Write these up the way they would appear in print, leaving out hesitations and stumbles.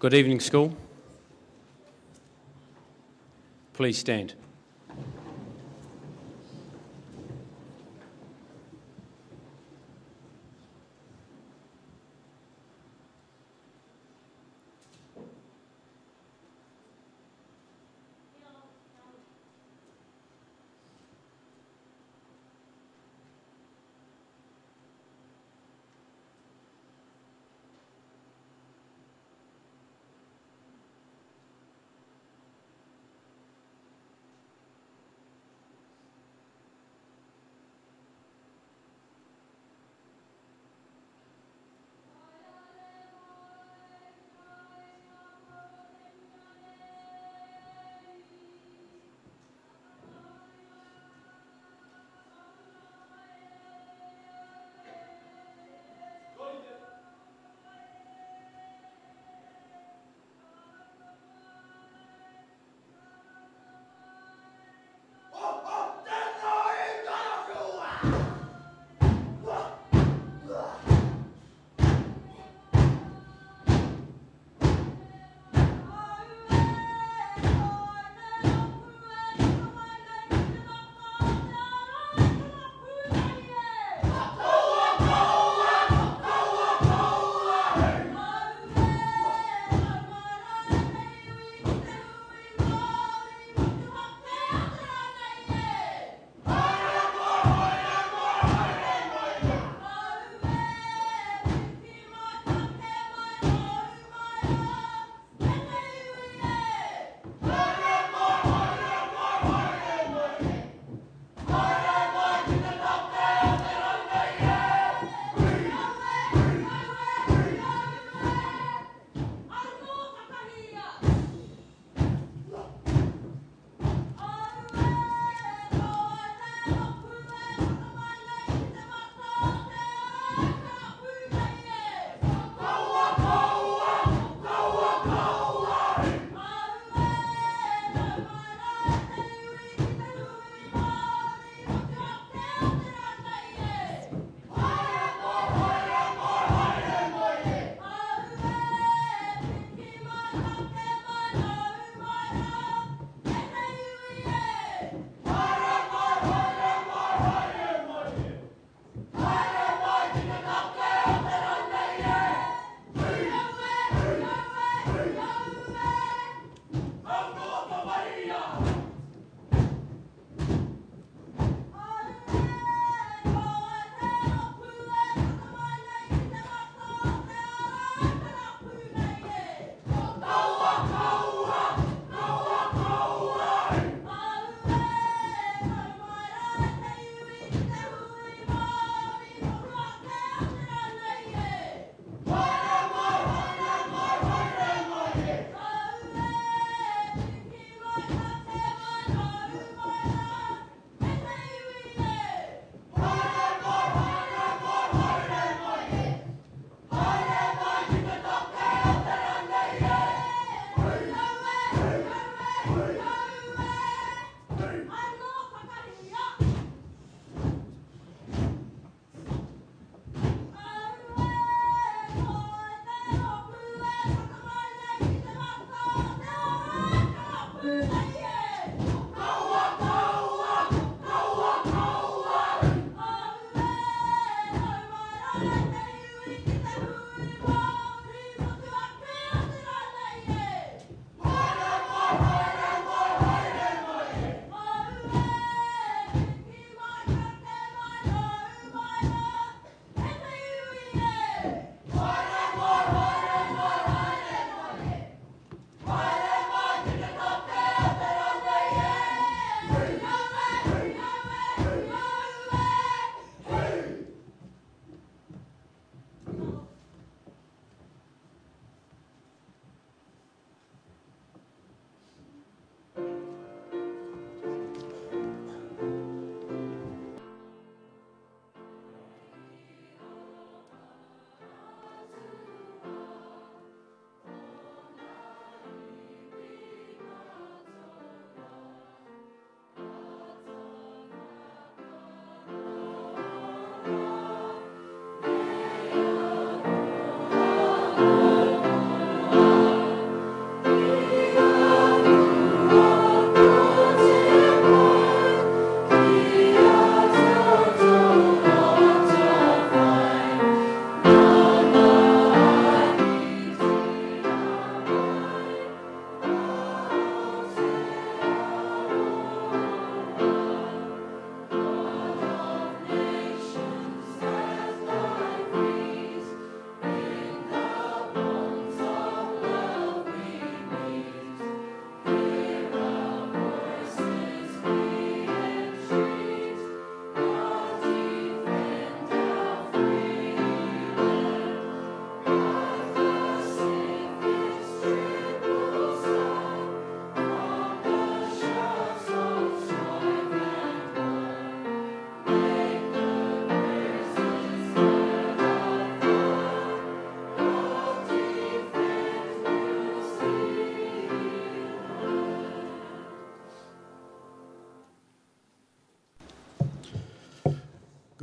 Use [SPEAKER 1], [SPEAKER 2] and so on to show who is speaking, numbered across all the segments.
[SPEAKER 1] Good evening, school. Please stand.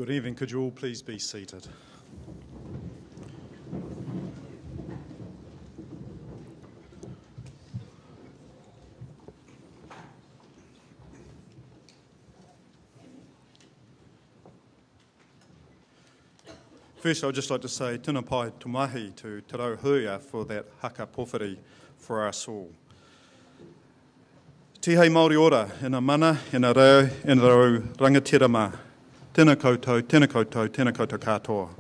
[SPEAKER 2] Good evening. Could you all please be seated? First, I'd just like to say tēnā pai tumahi to Te Rauhuia for that haka pōwhiri for us all. Tihei Māori ora, ina mana, ina rau rangatirama. Tēnā koutou, tēnā koutou, tēnā koutou katoa.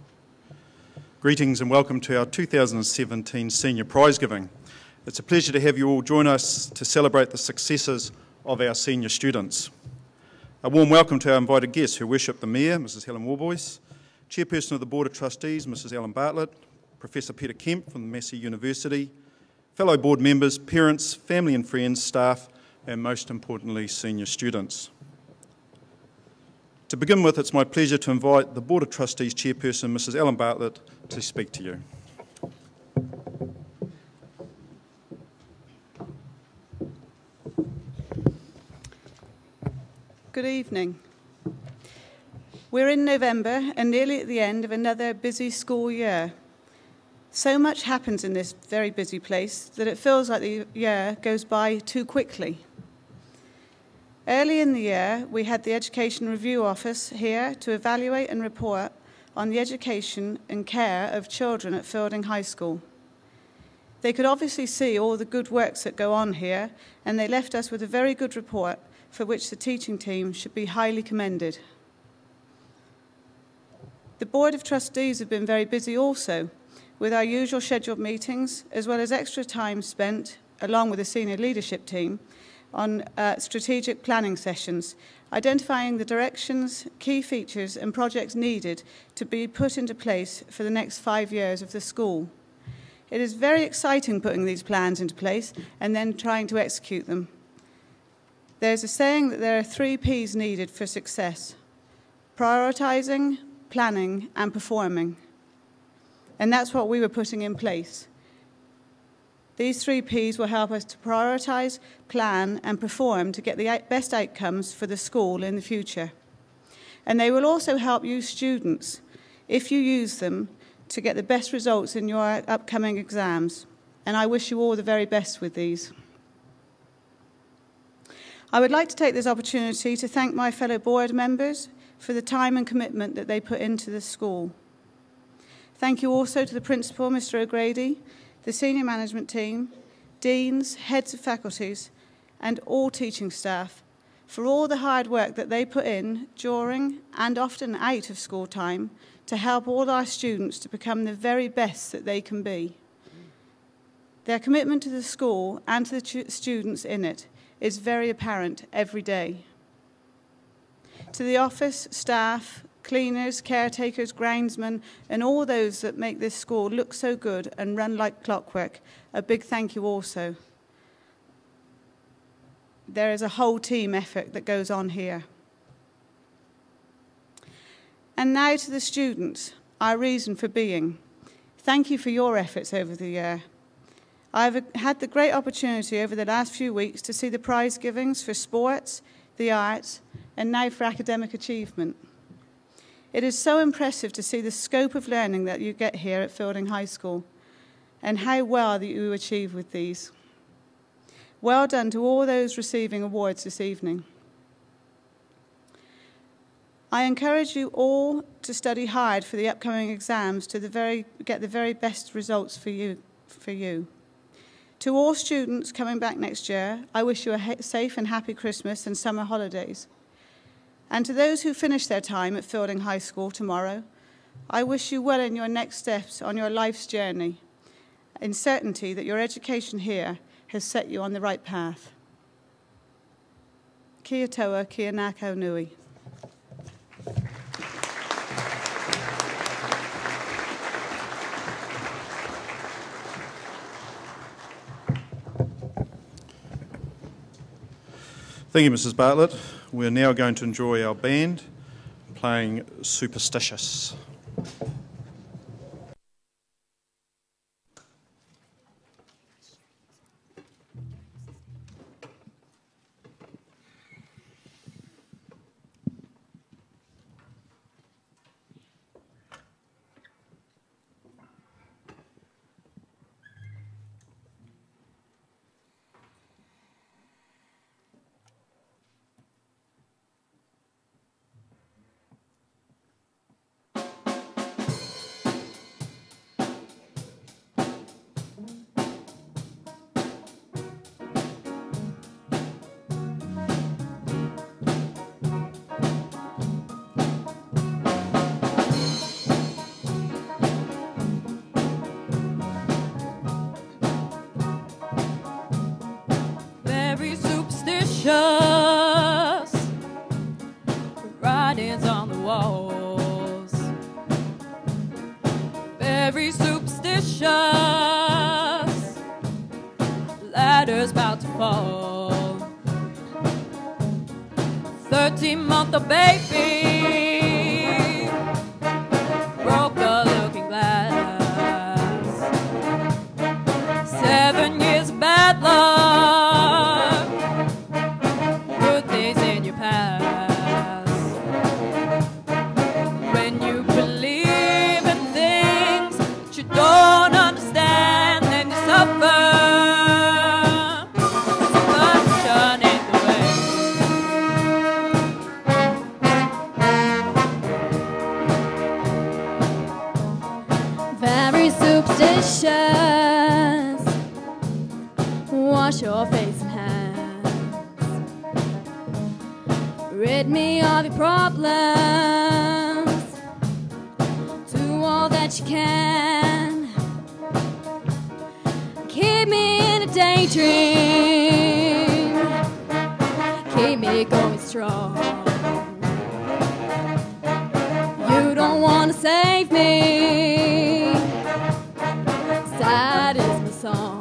[SPEAKER 2] Greetings and welcome to our 2017 Senior Prize Giving. It's a pleasure to have you all join us to celebrate the successes of our senior students. A warm welcome to our invited guests who worship the Mayor, Mrs Helen Warboys, Chairperson of the Board of Trustees, Mrs Ellen Bartlett, Professor Peter Kemp from the Massey University, fellow board members, parents, family and friends, staff, and most importantly, senior students. To begin with, it's my pleasure to invite the Board of Trustees Chairperson, Mrs Ellen Bartlett, to speak to you.
[SPEAKER 3] Good evening. We're in November and nearly at the end of another busy school year. So much happens in this very busy place that it feels like the year goes by too quickly. Early in the year, we had the Education Review Office here to evaluate and report on the education and care of children at Fielding High School. They could obviously see all the good works that go on here, and they left us with a very good report for which the teaching team should be highly commended. The Board of Trustees have been very busy also, with our usual scheduled meetings, as well as extra time spent, along with the senior leadership team, on strategic planning sessions, identifying the directions, key features and projects needed to be put into place for the next 5 years of the school. It is very exciting putting these plans into place and then trying to execute them. There's a saying that there are 3 Ps needed for success: prioritising, planning and performing. And that's what we were putting in place. These 3 Ps will help us to prioritise, plan and perform to get the best outcomes for the school in the future. And they will also help you students, if you use them, to get the best results in your upcoming exams. And I wish you all the very best with these. I would like to take this opportunity to thank my fellow board members for the time and commitment that they put into the school. Thank you also to the Principal, Mr O'Grady, the senior management team, deans, heads of faculties, and all teaching staff for all the hard work that they put in during and often out of school time to help all our students to become the very best that they can be. Their commitment to the school and to the students in it is very apparent every day. To the office, staff, cleaners, caretakers, groundsmen, and all those that make this school look so good and run like clockwork, a big thank you also. There is a whole team effort that goes on here. And now to the students, our reason for being. Thank you for your efforts over the year. I've had the great opportunity over the last few weeks to see the prize givings for sports, the arts, and now for academic achievement. It is so impressive to see the scope of learning that you get here at Fielding High School and how well that you achieve with these. Well done to all those receiving awards this evening. I encourage you all to study hard for the upcoming exams to get the very best results for you. To all students coming back next year, I wish you a safe and happy Christmas and summer holidays. And to those who finish their time at Fielding High School tomorrow, I wish you well in your next steps on your life's journey, in certainty that your education here has set you on the right path. Kia toa, kia nākau nui.
[SPEAKER 2] Thank you, Mrs Bartlett. We're now going to enjoy our band playing Superstitious.
[SPEAKER 4] fall. 13-month-old baby broke a looking glass. 7 years of bad luck, good things in your past. When you believe in things that you don't understand, then you suffer. Superstition ain't the way. Very superstitious. Wash your face and hands. Rid me of your problems. Do all that you can. Keep me in a daydream. Keep me going strong. You don't want to save me. Sad is my song.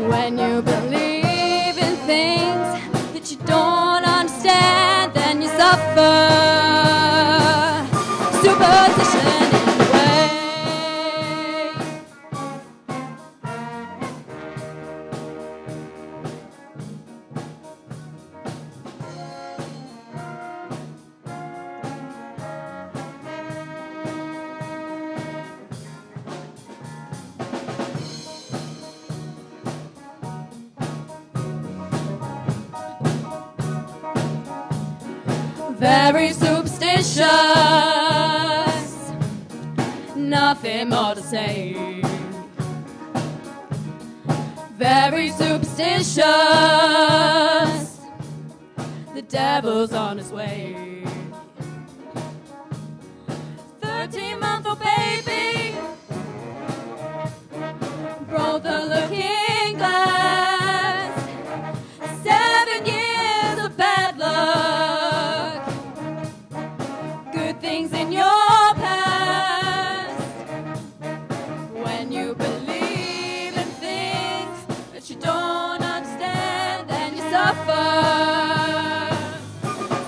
[SPEAKER 4] When you believe in things that you don't understand, then you suffer. Superstition in the way. Very superstitious, nothing more to say. Very superstitious, the devil's on his way. 13-month-old baby broke the looking glass. 7 years of bad luck, good things in your past. When you believe in things that you don't understand, then you suffer.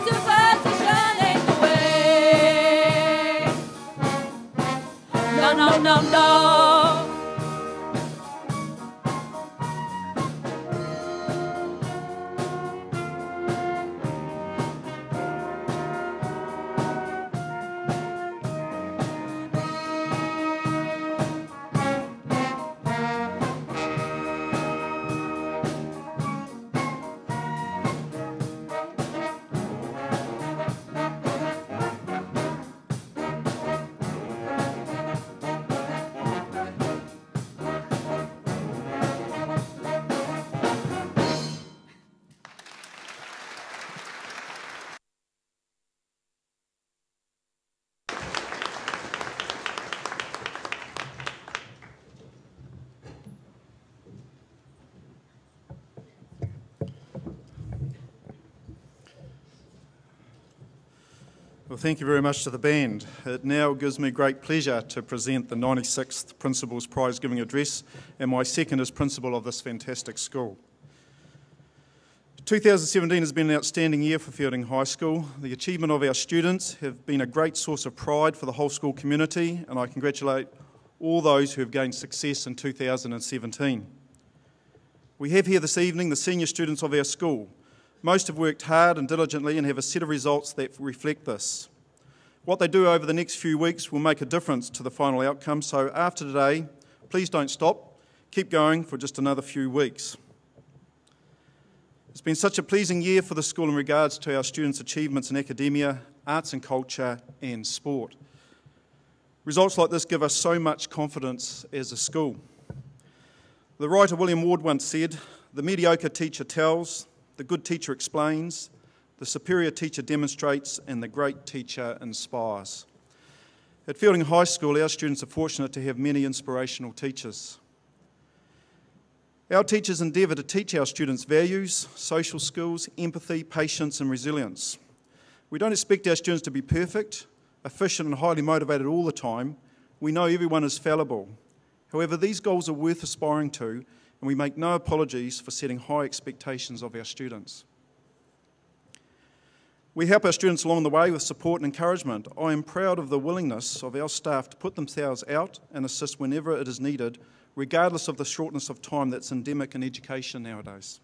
[SPEAKER 4] Superstition ain't the way. No, no, no, no.
[SPEAKER 2] Well, thank you very much to the band. It now gives me great pleasure to present the 96th Principal's Prize Giving Address and my second as principal of this fantastic school. 2017 has been an outstanding year for Fielding High School. The achievement of our students have been a great source of pride for the whole school community, and I congratulate all those who have gained success in 2017. We have here this evening the senior students of our school. Most have worked hard and diligently and have a set of results that reflect this. What they do over the next few weeks will make a difference to the final outcome, so after today, please don't stop. Keep going for just another few weeks. It's been such a pleasing year for the school in regards to our students' achievements in academia, arts and culture, and sport. Results like this give us so much confidence as a school. The writer William Ward once said, "The mediocre teacher tells, the good teacher explains, the superior teacher demonstrates, and the great teacher inspires." At Fielding High School, our students are fortunate to have many inspirational teachers. Our teachers endeavour to teach our students values, social skills, empathy, patience and resilience. We don't expect our students to be perfect, efficient and highly motivated all the time. We know everyone is fallible. However, these goals are worth aspiring to, and we make no apologies for setting high expectations of our students. We help our students along the way with support and encouragement. I am proud of the willingness of our staff to put themselves out and assist whenever it is needed, regardless of the shortness of time that's endemic in education nowadays.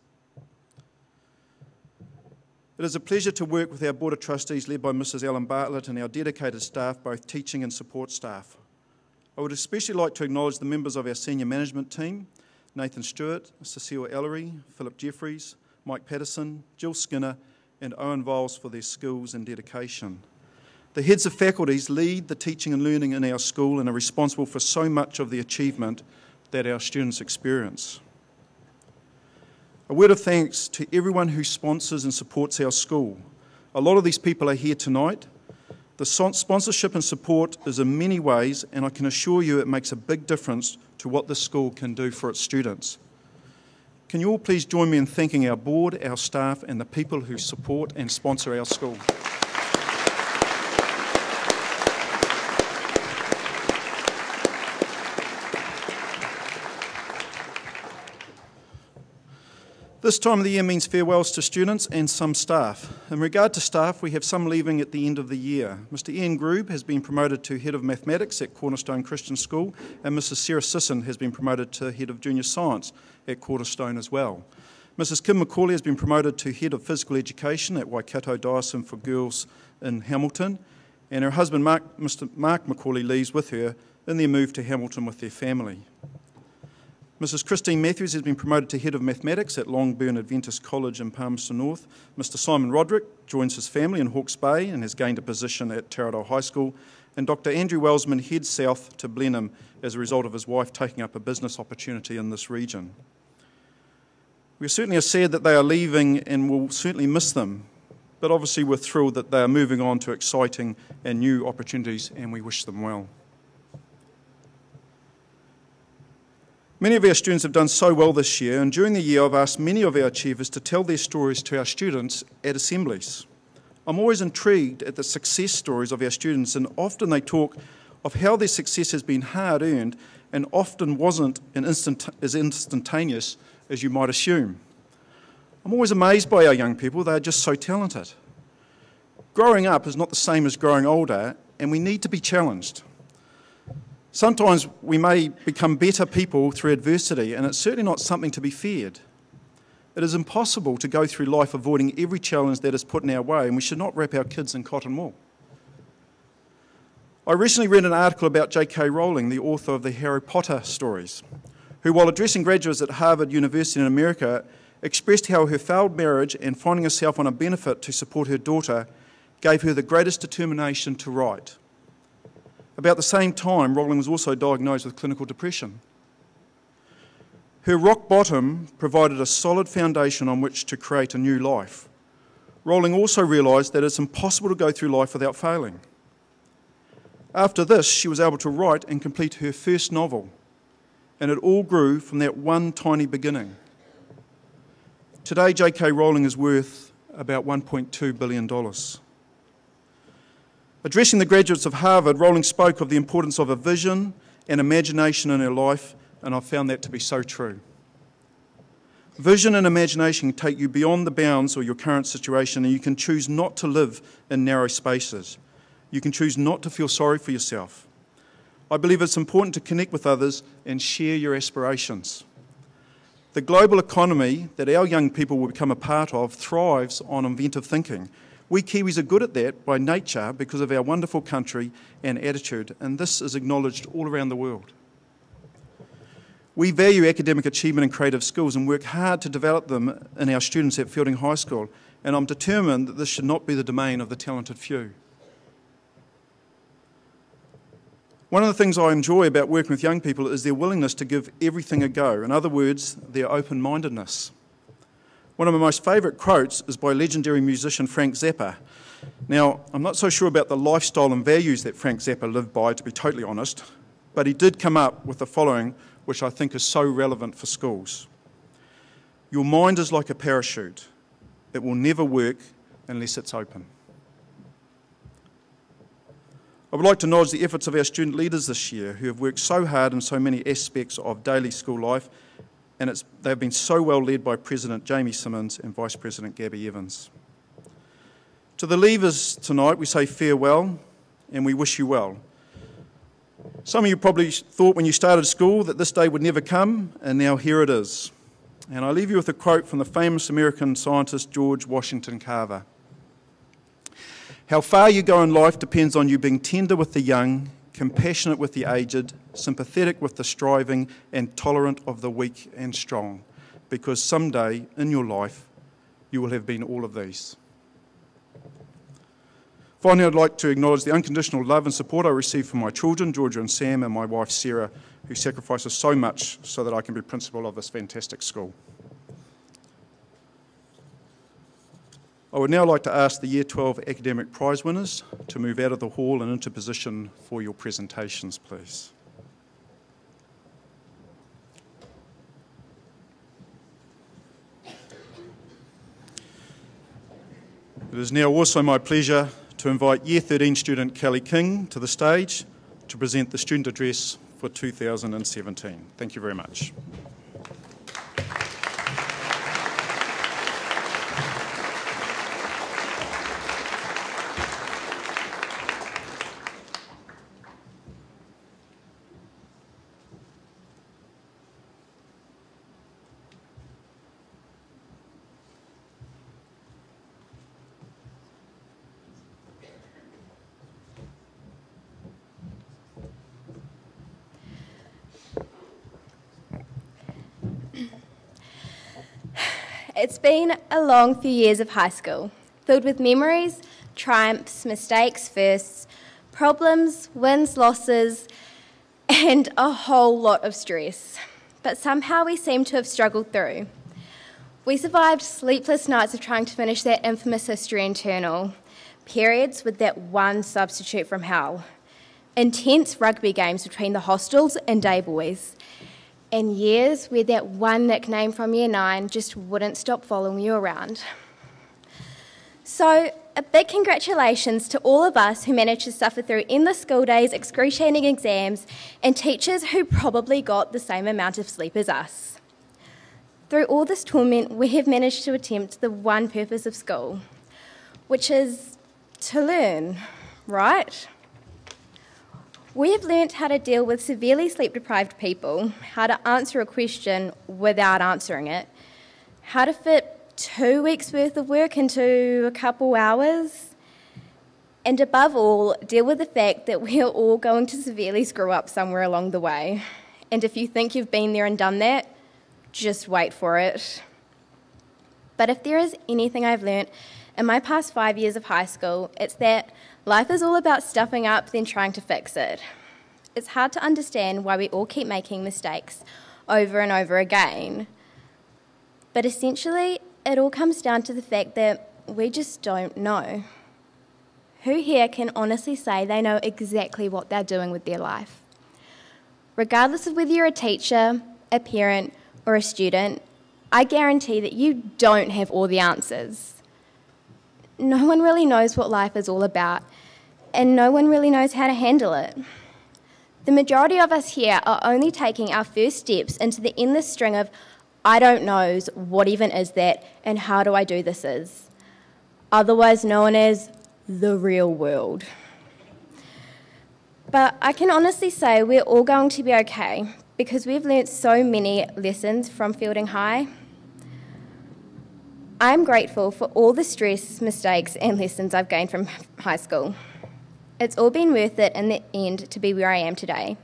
[SPEAKER 2] It is a pleasure to work with our Board of Trustees led by Mrs. Ellen Bartlett and our dedicated staff, both teaching and support staff. I would especially like to acknowledge the members of our senior management team, Nathan Stewart, Cecile Ellery, Philip Jeffries, Mike Patterson, Jill Skinner, and Owen Viles for their skills and dedication. The heads of faculties lead the teaching and learning in our school and are responsible for so much of the achievement that our students experience. A word of thanks to everyone who sponsors and supports our school. A lot of these people are here tonight. The sponsorship and support is in many ways, and I can assure you it makes a big difference to what this school can do for its students. Can you all please join me in thanking our board, our staff, and the people who support and sponsor our school. This time of the year means farewells to students and some staff. In regard to staff, we have some leaving at the end of the year. Mr. Ian Grube has been promoted to Head of Mathematics at Cornerstone Christian School, and Mrs. Sarah Sisson has been promoted to Head of Junior Science at Cornerstone as well. Mrs. Kim McCauley has been promoted to Head of Physical Education at Waikato Diocesan for Girls in Hamilton, and her husband, Mr. Mark McCauley, leaves with her in their move to Hamilton with their family. Mrs. Christine Matthews has been promoted to Head of Mathematics at Longburn Adventist College in Palmerston North. Mr. Simon Roderick joins his family in Hawke's Bay and has gained a position at Taradale High School. And Dr. Andrew Wellsman heads south to Blenheim as a result of his wife taking up a business opportunity in this region. We certainly are sad that they are leaving and will certainly miss them, but obviously we're thrilled that they are moving on to exciting and new opportunities, and we wish them well. Many of our students have done so well this year, and during the year I've asked many of our achievers to tell their stories to our students at assemblies. I'm always intrigued at the success stories of our students, and often they talk of how their success has been hard-earned and often wasn't as instantaneous as you might assume. I'm always amazed by our young people. They are just so talented. Growing up is not the same as growing older, and we need to be challenged. Sometimes we may become better people through adversity, and it's certainly not something to be feared. It is impossible to go through life avoiding every challenge that is put in our way, and we should not wrap our kids in cotton wool. I recently read an article about J.K. Rowling, the author of the Harry Potter stories, who, while addressing graduates at Harvard University in America, expressed how her failed marriage and finding herself on a benefit to support her daughter gave her the greatest determination to write. About the same time, Rowling was also diagnosed with clinical depression. Her rock bottom provided a solid foundation on which to create a new life. Rowling also realised that it's impossible to go through life without failing. After this, she was able to write and complete her first novel, and it all grew from that one tiny beginning. Today, J.K. Rowling is worth about $1.2 billion. Addressing the graduates of Harvard, Rowling spoke of the importance of a vision and imagination in her life, and I've found that to be so true. Vision and imagination can take you beyond the bounds of your current situation, and you can choose not to live in narrow spaces. You can choose not to feel sorry for yourself. I believe it's important to connect with others and share your aspirations. The global economy that our young people will become a part of thrives on inventive thinking. We Kiwis are good at that by nature because of our wonderful country and attitude, and this is acknowledged all around the world. We value academic achievement and creative skills and work hard to develop them in our students at Fielding High School, and I'm determined that this should not be the domain of the talented few. One of the things I enjoy about working with young people is their willingness to give everything a go. In other words, their open-mindedness. One of my most favourite quotes is by legendary musician Frank Zappa. Now, I'm not so sure about the lifestyle and values that Frank Zappa lived by, to be totally honest, but he did come up with the following, which I think is so relevant for schools. Your mind is like a parachute. It will never work unless it's open. I would like to acknowledge the efforts of our student leaders this year who have worked so hard in so many aspects of daily school life, and they've been so well led by President Jamie Simmons and Vice President Gabby Evans. To the leavers tonight, we say farewell and we wish you well. Some of you probably thought when you started school that this day would never come, and now here it is. And I leave you with a quote from the famous American scientist George Washington Carver. "How far you go in life depends on you being tender with the young, compassionate with the aged, sympathetic with the striving, and tolerant of the weak and strong, because someday in your life you will have been all of these." Finally, I'd like to acknowledge the unconditional love and support I receive from my children, Georgia and Sam, and my wife, Sarah, who sacrifices so much so that I can be principal of this fantastic school. I would now like to ask the Year 12 academic prize winners to move out of the hall and into position for your presentations, please. It is now also my pleasure to invite Year 13 student Kelly King to the stage to present the student address for 2017. Thank you very much.
[SPEAKER 5] It's been a long few years of high school, filled with memories, triumphs, mistakes, firsts, problems, wins, losses, and a whole lot of stress. But somehow we seem to have struggled through. We survived sleepless nights of trying to finish that infamous history internal, periods with that one substitute from hell, intense rugby games between the hostels and day boys, and years where that one nickname from Year 9 just wouldn't stop following you around. So, a big congratulations to all of us who managed to suffer through endless school days, excruciating exams, and teachers who probably got the same amount of sleep as us. Through all this torment, we have managed to attempt the one purpose of school, which is to learn, right? We have learnt how to deal with severely sleep-deprived people, how to answer a question without answering it, how to fit 2 weeks' worth of work into a couple hours, and above all, deal with the fact that we are all going to severely screw up somewhere along the way. And if you think you've been there and done that, just wait for it. But if there is anything I've learnt in my past 5 years of high school, it's that life is all about stuffing up, then trying to fix it. It's hard to understand why we all keep making mistakes over and over again. But essentially, it all comes down to the fact that we just don't know. Who here can honestly say they know exactly what they're doing with their life? Regardless of whether you're a teacher, a parent, or a student, I guarantee that you don't have all the answers. No one really knows what life is all about, and no one really knows how to handle it. The majority of us here are only taking our first steps into the endless string of I don't knows, what even is that, and how do I do this is, otherwise known as the real world. But I can honestly say we're all going to be okay, because we've learnt so many lessons from Fielding High. I'm grateful for all the stress, mistakes, and lessons I've gained from high school. It's all been worth it in the end to be where I am today.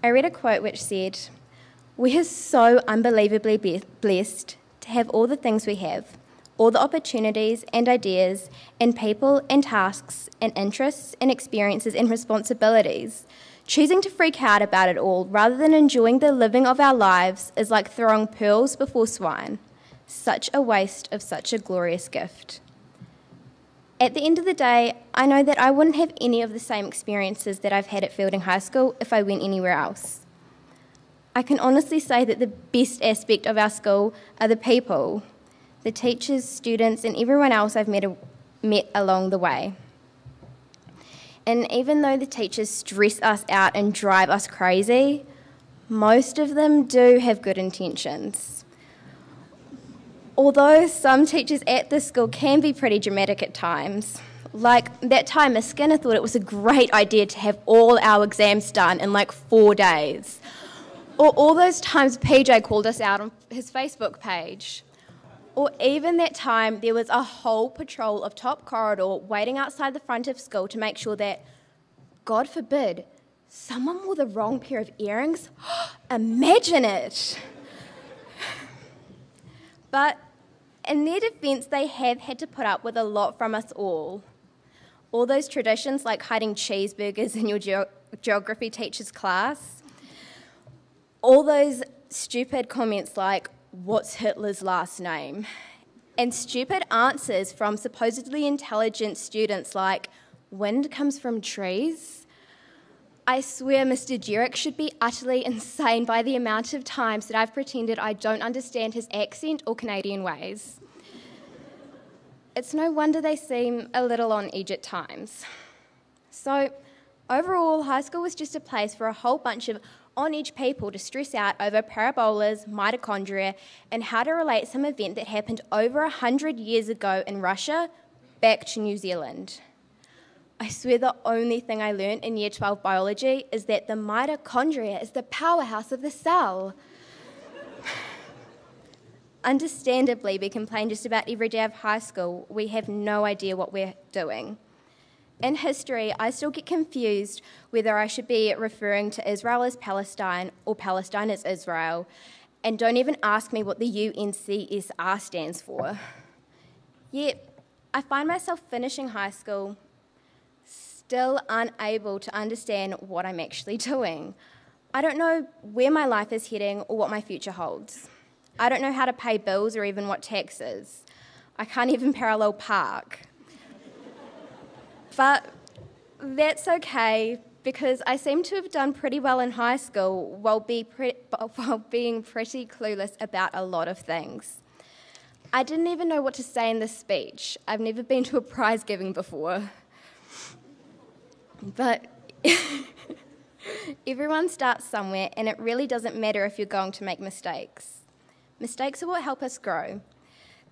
[SPEAKER 5] I read a quote which said, "We are so unbelievably blessed to have all the things we have, all the opportunities and ideas and people and tasks and interests and experiences and responsibilities. Choosing to freak out about it all rather than enjoying the living of our lives is like throwing pearls before swine. Such a waste of such a glorious gift." At the end of the day, I know that I wouldn't have any of the same experiences that I've had at Fielding High School if I went anywhere else. I can honestly say that the best aspect of our school are the people, the teachers, students, and everyone else I've met along the way. And even though the teachers stress us out and drive us crazy, Most of them do have good intentions. Although some teachers at this school can be pretty dramatic at times. Like that time Miss Skinner thought it was a great idea to have all our exams done in like 4 days. Or all those times PJ called us out on his Facebook page. Or even that time there was a whole patrol of top corridor waiting outside the front of school to make sure that, God forbid, someone wore the wrong pair of earrings. Imagine it! But in their defence, they have had to put up with a lot from us all. All those traditions like hiding cheeseburgers in your geography teacher's class. All those stupid comments like, what's Hitler's last name? And stupid answers from supposedly intelligent students like, wind comes from trees? I swear Mr. Jurek should be utterly insane by the amount of times that I've pretended I don't understand his accent or Canadian ways. It's no wonder they seem a little on edge at times. So, overall, high school was just a place for a whole bunch of on-edge people to stress out over parabolas, mitochondria, and how to relate some event that happened over 100 years ago in Russia back to New Zealand. I swear the only thing I learnt in Year 12 biology is that the mitochondria is the powerhouse of the cell. Understandably, we complain just about every day of high school. We have no idea what we're doing. In history, I still get confused whether I should be referring to Israel as Palestine or Palestine as Israel, and don't even ask me what the UNCSR stands for. Yet, I find myself finishing high school still unable to understand what I'm actually doing. I don't know where my life is heading or what my future holds. I don't know how to pay bills or even what taxes. I can't even parallel park. But that's okay, because I seem to have done pretty well in high school while being pretty clueless about a lot of things. I didn't even know what to say in this speech. I've never been to a prize giving before. But everyone starts somewhere, and it really doesn't matter if you're going to make mistakes. Mistakes are what help us grow.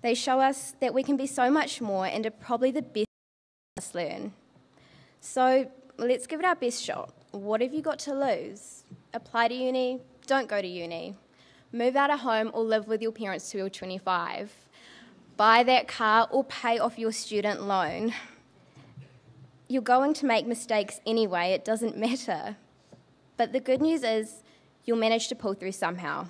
[SPEAKER 5] They show us that we can be so much more and are probably the best us learn. So let's give it our best shot. What have you got to lose? Apply to uni, don't go to uni. Move out of home or live with your parents till you're 25. Buy that car or pay off your student loan. You're going to make mistakes anyway, it doesn't matter. But the good news is you'll manage to pull through somehow.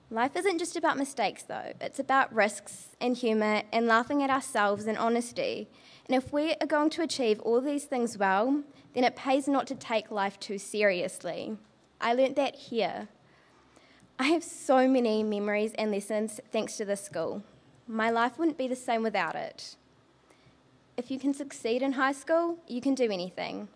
[SPEAKER 5] Life isn't just about mistakes though, it's about risks and humour and laughing at ourselves and honesty. And if we are going to achieve all these things well, then it pays not to take life too seriously. I learnt that here. I have so many memories and lessons thanks to this school. My life wouldn't be the same without it. If you can succeed in high school, you can do anything.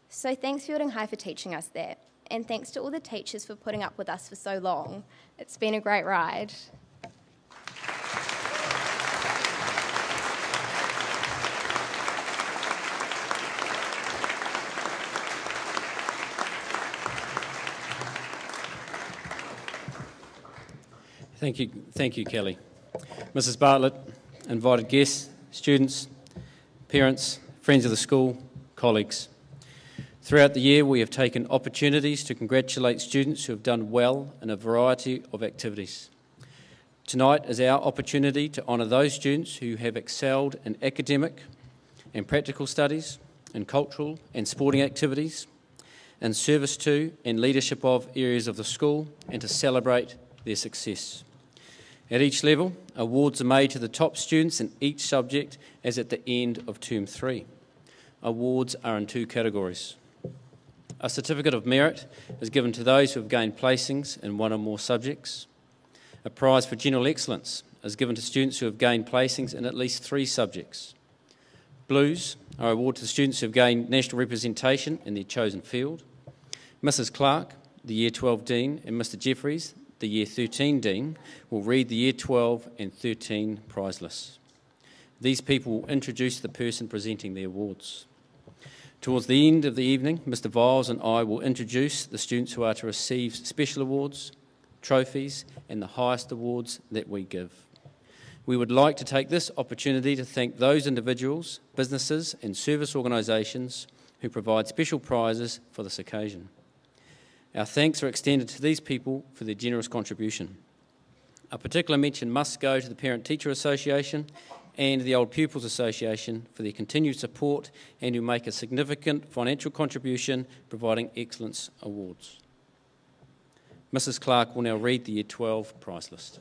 [SPEAKER 5] So thanks Fielding High for teaching us that. And thanks to all the teachers for putting up with us for so long. It's been a great ride.
[SPEAKER 1] Thank you, Kelly. Mrs. Bartlett, invited guests, students, parents, friends of the school, colleagues. Throughout the year, we have taken opportunities to congratulate students who have done well in a variety of activities. Tonight is our opportunity to honour those students who have excelled in academic and practical studies, in cultural and sporting activities, in service to and leadership of areas of the school, and to celebrate their success. At each level, awards are made to the top students in each subject as at the end of Term 3. Awards are in 2 categories. A Certificate of Merit is given to those who have gained placings in 1 or more subjects. A Prize for General Excellence is given to students who have gained placings in at least 3 subjects. Blues are awarded to students who have gained national representation in their chosen field. Mrs. Clark, the Year 12 Dean, and Mr. Jeffries, the Year 13 Dean, will read the Year 12 and 13 prize lists. These people will introduce the person presenting the awards. Towards the end of the evening, Mr. Viles and I will introduce the students who are to receive special awards, trophies, and the highest awards that we give. We would like to take this opportunity to thank those individuals, businesses, and service organisations who provide special prizes for this occasion. Our thanks are extended to these people for their generous contribution. A particular mention must go to the Parent-Teacher Association and the Old Pupils Association for their continued support and who make a significant financial contribution providing excellence awards. Mrs. Clark will now read the Year 12 prize list.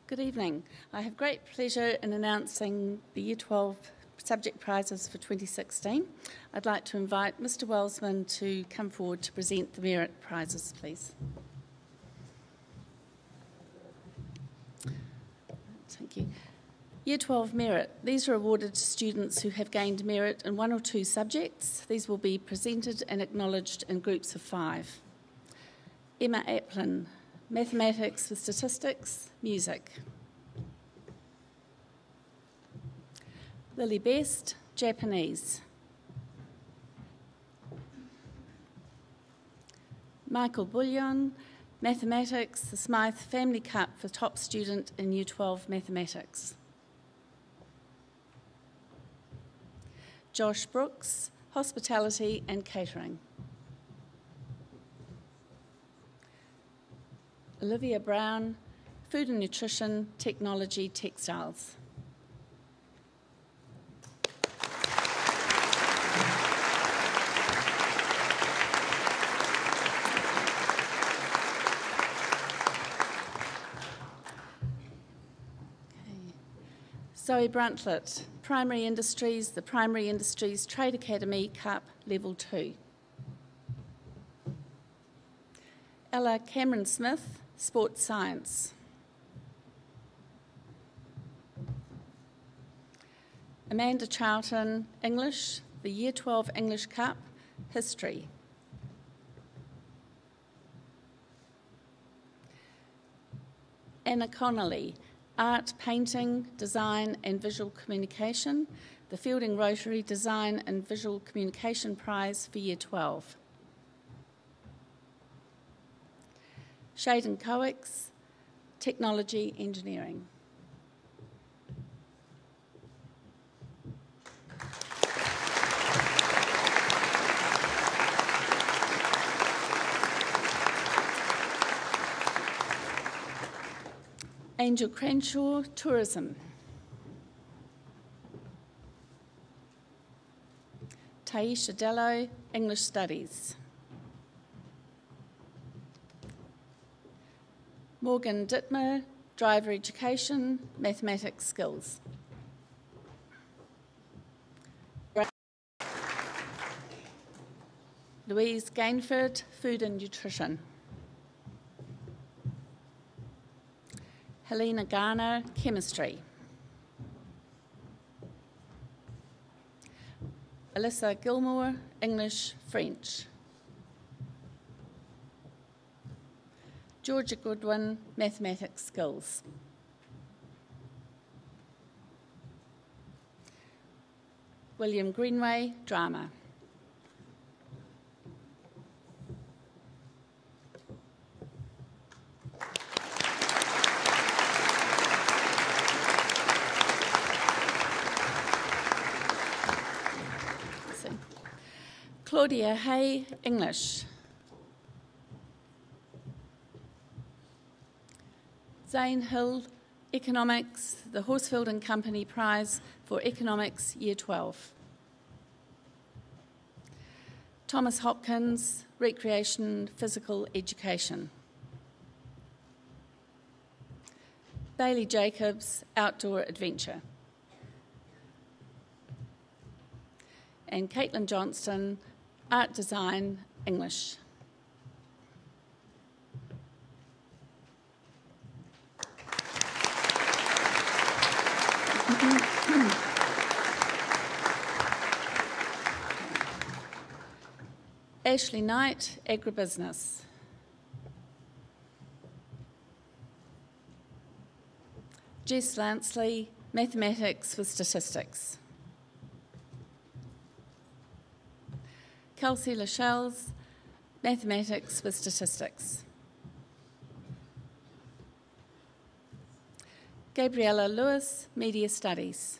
[SPEAKER 6] Good evening. I have great pleasure in announcing the Year 12 subject prizes for 2016. I'd like to invite Mr. Wellsman to come forward to present the merit prizes, please. Thank you. Year 12 merit. These are awarded to students who have gained merit in one or two subjects. These will be presented and acknowledged in groups of 5. Emma Aplin, mathematics with statistics, music. Lily Best, Japanese. Michael Bullion, mathematics, the Smythe Family Cup for top student in Year 12 mathematics. Josh Brooks, hospitality and catering. Olivia Brown, food and nutrition, technology, textiles. Zoe Bruntlett, Primary Industries, the Primary Industries Trade Academy Cup Level 2. Ella Cameron Smith, Sports Science. Amanda Charlton, English, the Year 12 English Cup, History. Anna Connolly, Art, Painting, Design and Visual Communication, the Fielding Rotary Design and Visual Communication Prize for Year 12. Shaden Coax, Technology Engineering. Angel Crenshaw, Tourism. Taisha Dello, English Studies. Morgan Dittmer, Driver Education, Mathematics Skills. Louise Gainford, Food and Nutrition. Helena Garner, Chemistry. Alyssa Gilmore, English, French. Georgia Goodwin, Mathematics Skills. William Greenway, Drama. Claudia Hay, English. Zane Hill, Economics, the Horsfield and Company Prize for Economics, Year 12. Thomas Hopkins, Recreation, Physical Education. Bailey Jacobs, Outdoor Adventure. And Caitlin Johnston, Art Design, English. Ashley Knight, Agribusiness. Jess Lansley, Mathematics with Statistics. Kelsey Lascelles, Mathematics with Statistics. Gabriella Lewis, Media Studies.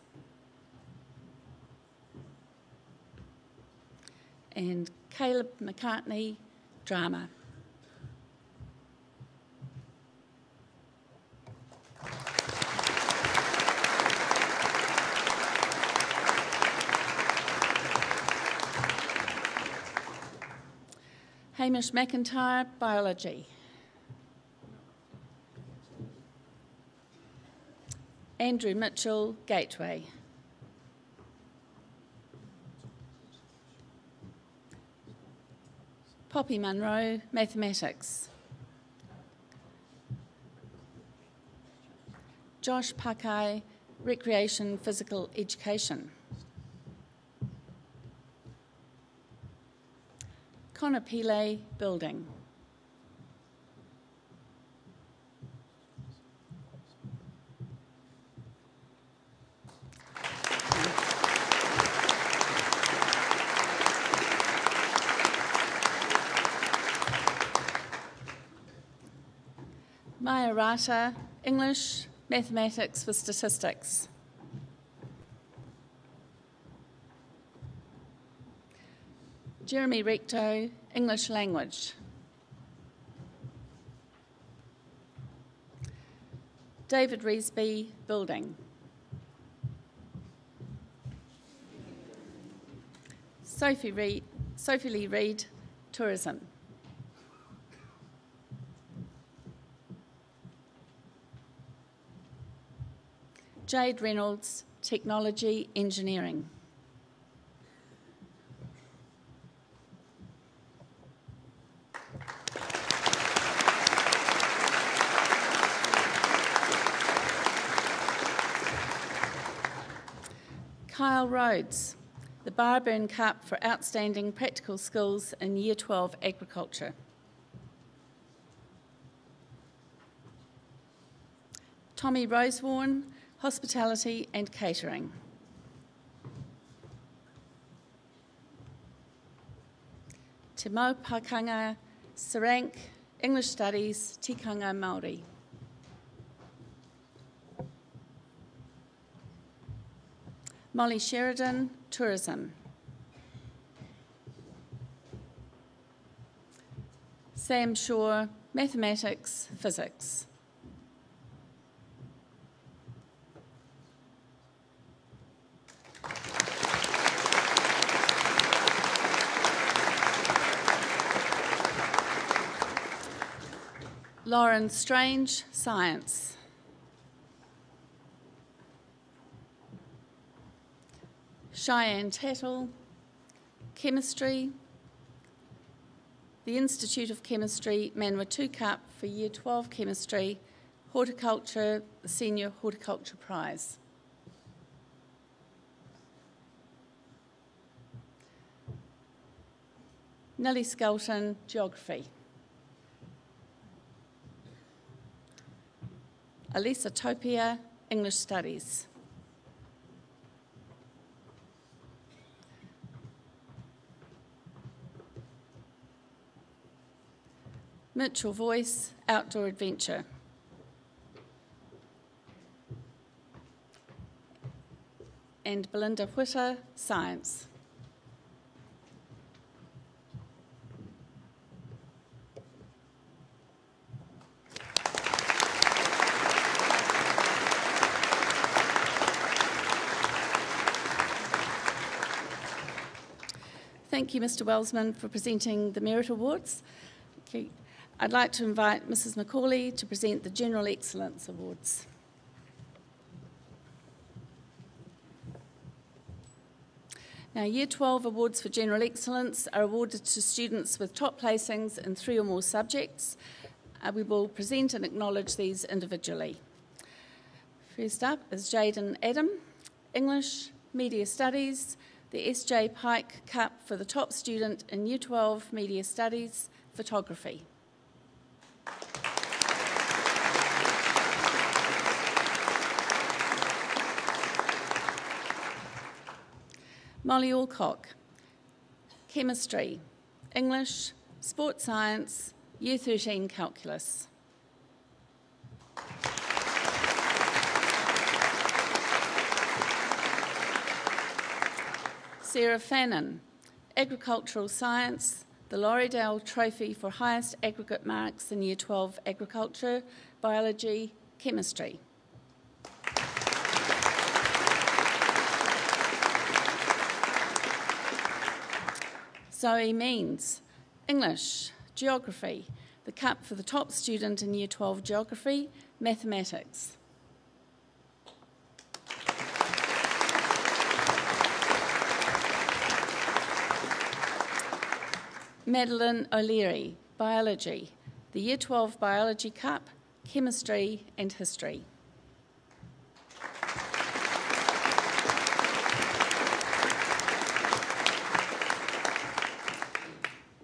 [SPEAKER 6] And Caleb McCartney, Drama. Hamish McIntyre, Biology. Andrew Mitchell, Gateway. Poppy Munro, Mathematics. Josh Pakai, Recreation Physical Education. Connor Pile, Building. Maya Rata, English, Mathematics with Statistics. Jeremy Recto, English Language. David Reesby, Building. Sophie Lee Reid, Tourism. Jade Reynolds, Technology Engineering. Kyle Rhodes, the Barburn Cup for Outstanding Practical Skills in Year 12 Agriculture. Tommy Rosewarne, Hospitality and Catering. Te Maupakanga Sarank, English Studies, Tikanga Māori. Molly Sheridan, Tourism. Sam Shaw, Mathematics, Physics. Lauren Strange, Science. Cheyenne Tattle, Chemistry. The Institute of Chemistry, Manawatu Cup for Year 12 Chemistry, Horticulture, the Senior Horticulture Prize. Nellie Skelton, Geography. Elisa Topia, English Studies. Mitchell Voice, Outdoor Adventure. And Belinda Whitter, Science. Thank you, Mr. Wellsman, for presenting the Merit Awards. Okay. I'd like to invite Mrs. Macaulay to present the General Excellence Awards. Now, Year 12 awards for General Excellence are awarded to students with top placings in 3 or more subjects. We will present and acknowledge these individually. First up is Jaden Adam, English, Media Studies, the S.J. Pike Cup for the top student in Year 12 Media Studies, Photography. Molly Alcock. Chemistry, English, Sport Science, Year 13 Calculus. Sarah Fannin, Agricultural Science, the Lorriedale Trophy for highest aggregate marks in Year 12 Agriculture, Biology, Chemistry. Zoe Means, English, Geography, the cup for the top student in Year 12 Geography, Mathematics. Madeline O'Leary, Biology, the Year 12 Biology Cup, Chemistry and History.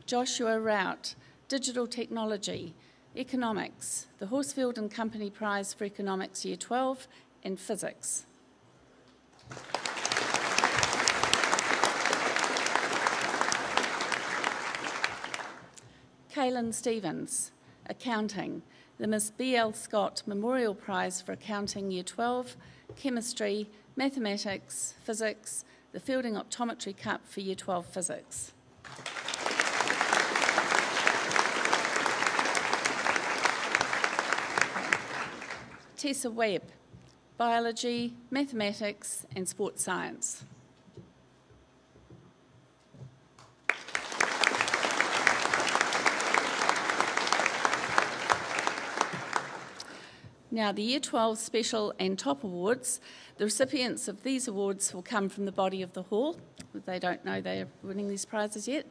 [SPEAKER 6] Joshua Rout, Digital Technology, Economics, the Horsfield and Company Prize for Economics Year 12, and Physics. Kaylin Stevens, Accounting, the Miss B.L. Scott Memorial Prize for Accounting Year 12, Chemistry, Mathematics, Physics, the Fielding Optometry Cup for Year 12 Physics. Tessa Webb, Biology, Mathematics and Sports Science. Now, the Year 12 Special and Top Awards, the recipients of these awards will come from the body of the hall. They don't know they're winning these prizes yet.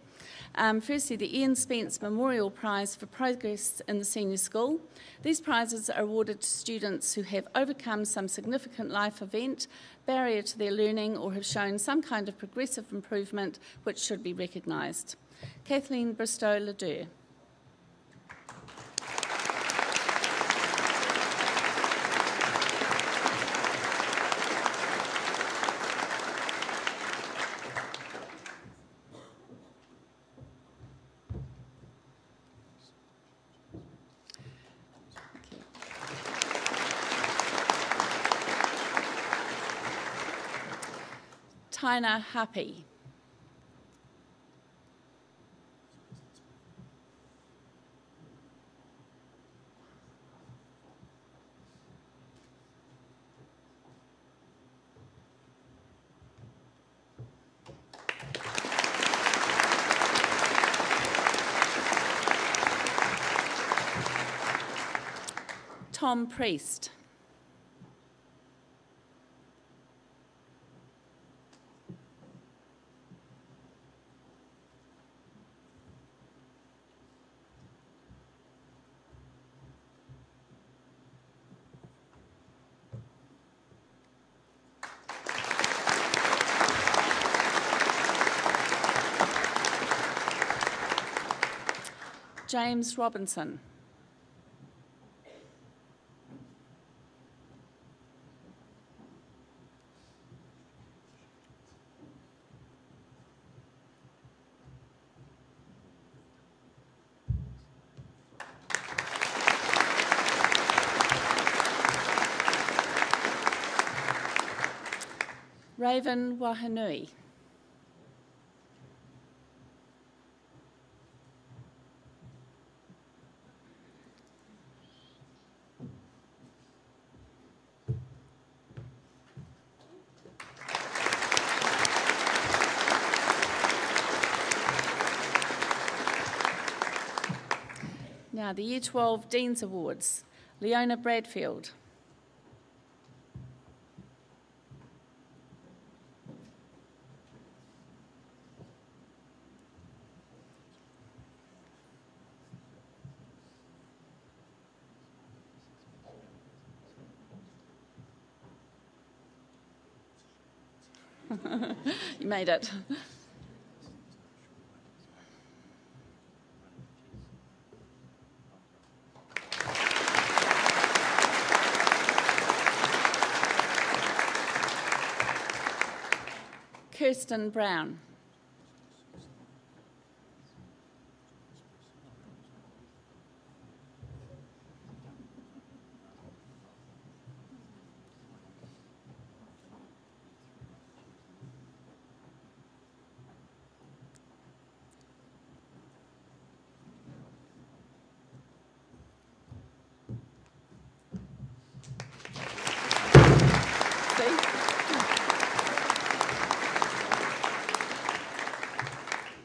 [SPEAKER 6] Firstly, the Ian Spence Memorial Prize for Progress in the Senior School. These prizes are awarded to students who have overcome some significant life event, barrier to their learning, or have shown some kind of progressive improvement which should be recognised. Kathleen Bristow-Ledoux. Taina Happy. Tom Priest. James Robinson. Raven Wahanui. Now, the Year 12 Dean's Awards. Leona Bradfield. You made it. Kirsten Brown.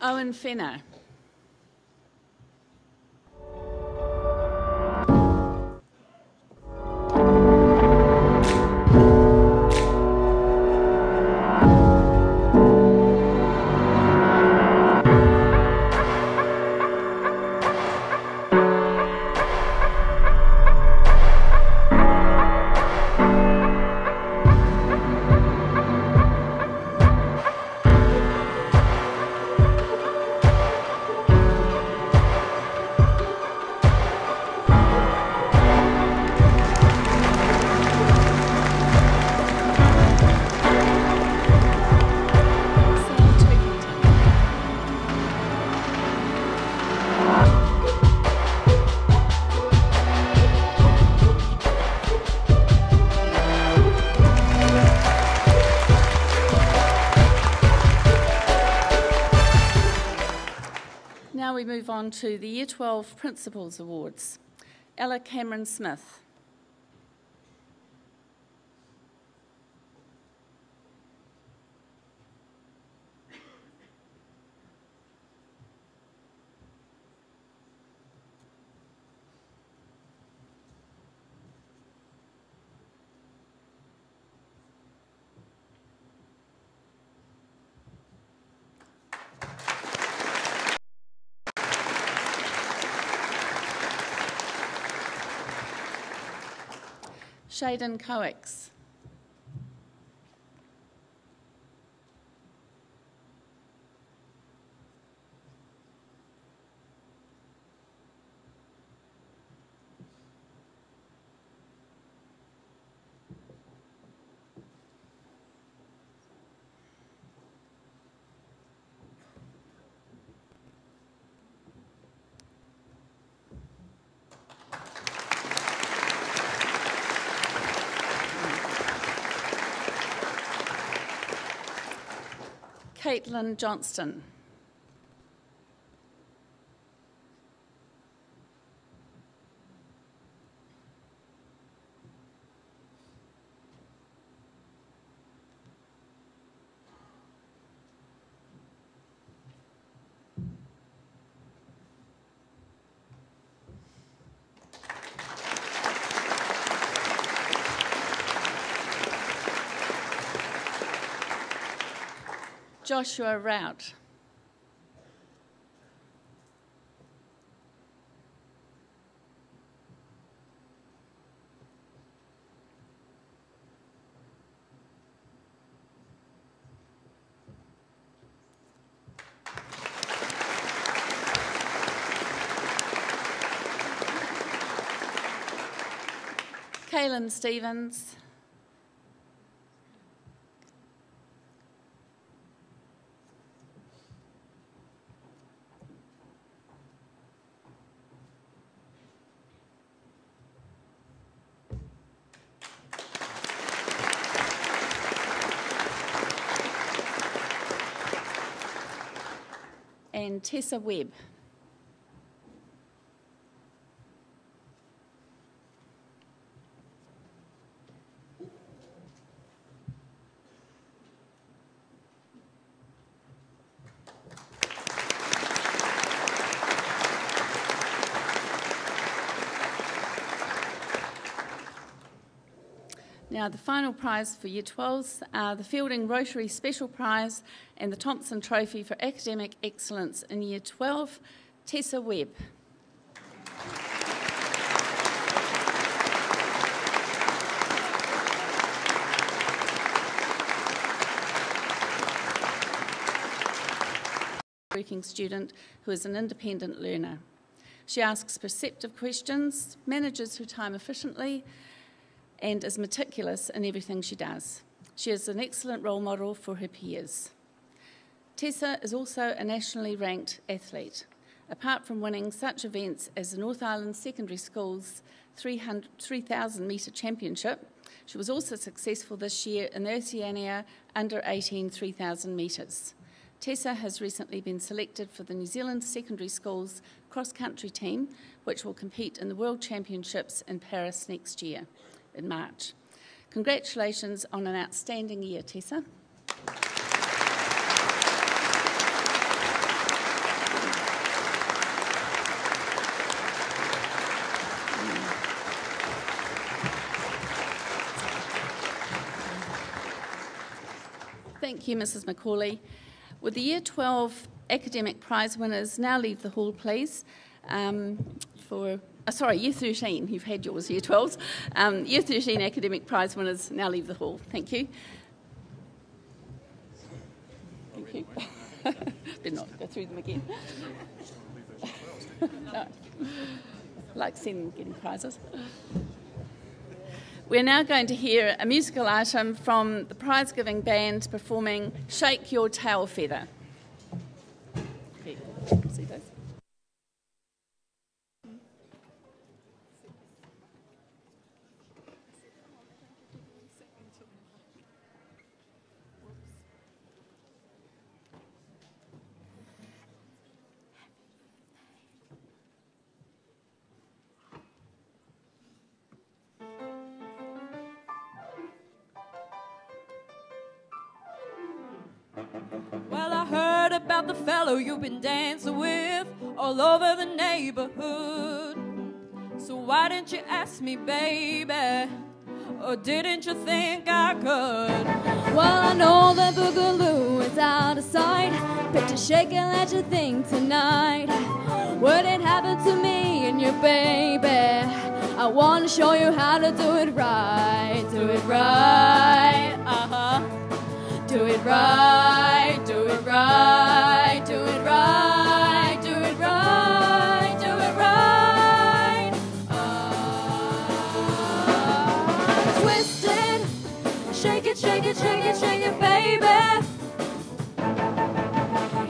[SPEAKER 6] Owen Fenner. Now we move on to the Year 12 Principals Awards. Ella Cameron Smith. Shaden Coax. Caitlin Johnston. Joshua Rout. Kaylin Stevens. And Tessa Webb. Now, the final prize for Year 12s are the Fielding Rotary Special Prize and the Thompson Trophy for Academic Excellence in Year 12, Tessa Webb. Working student who is an independent learner. She asks perceptive questions, manages her time efficiently, and is meticulous in everything she does. She is an excellent role model for her peers. Tessa is also a nationally ranked athlete. Apart from winning such events as the North Island Secondary School's 3,000 metre championship, she was also successful this year in the Oceania Under-18 3,000 metres. Tessa has recently been selected for the New Zealand Secondary Schools cross-country team, which will compete in the World Championships in Paris next year, in March. Congratulations on an outstanding year, Tessa. Thank you, Mrs. Macaulay. Would the Year 12 academic prize winners now leave the hall, please? Year 13, you've had yours, Year 12s. Year 13 academic prize winners now leave the hall. Thank you. Thank you. Better not go through them again. No. Like seeing them getting prizes. We're now going to hear a musical item from the prize-giving band performing Shake Your Tail Feather. Okay. See those?
[SPEAKER 7] Well, I heard about the fellow you've been dancing with all over the neighborhood. So why didn't you ask me, baby? Or didn't you think I could?
[SPEAKER 4] Well, I know that Boogaloo is out of sight. Picture shaking at your thing tonight. Would it happen to me and your baby? I want to show you how to do it right. Do it right, do it right, do it right, do it right, do it right, do it right. Twist it, shake it, shake it, shake it, shake it, baby.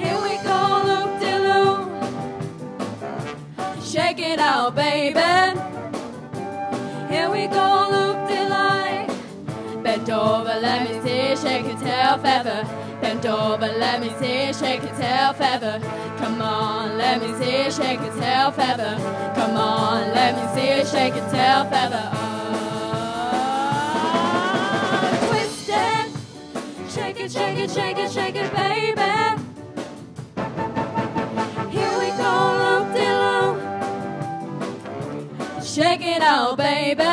[SPEAKER 4] Here we go, loop-de-loop. Shake it out, baby. Here we go, loop-de-line. Bend over, let me see, shake your tail feather. Bend over, let me see, shake your tail feather. Come on, let me see, shake your tail feather. Come on, let me see, shake your tail feather. Twist it, shake it, shake it, shake it, shake it, baby. Here we go, loop-de-loop. Shake it out, baby.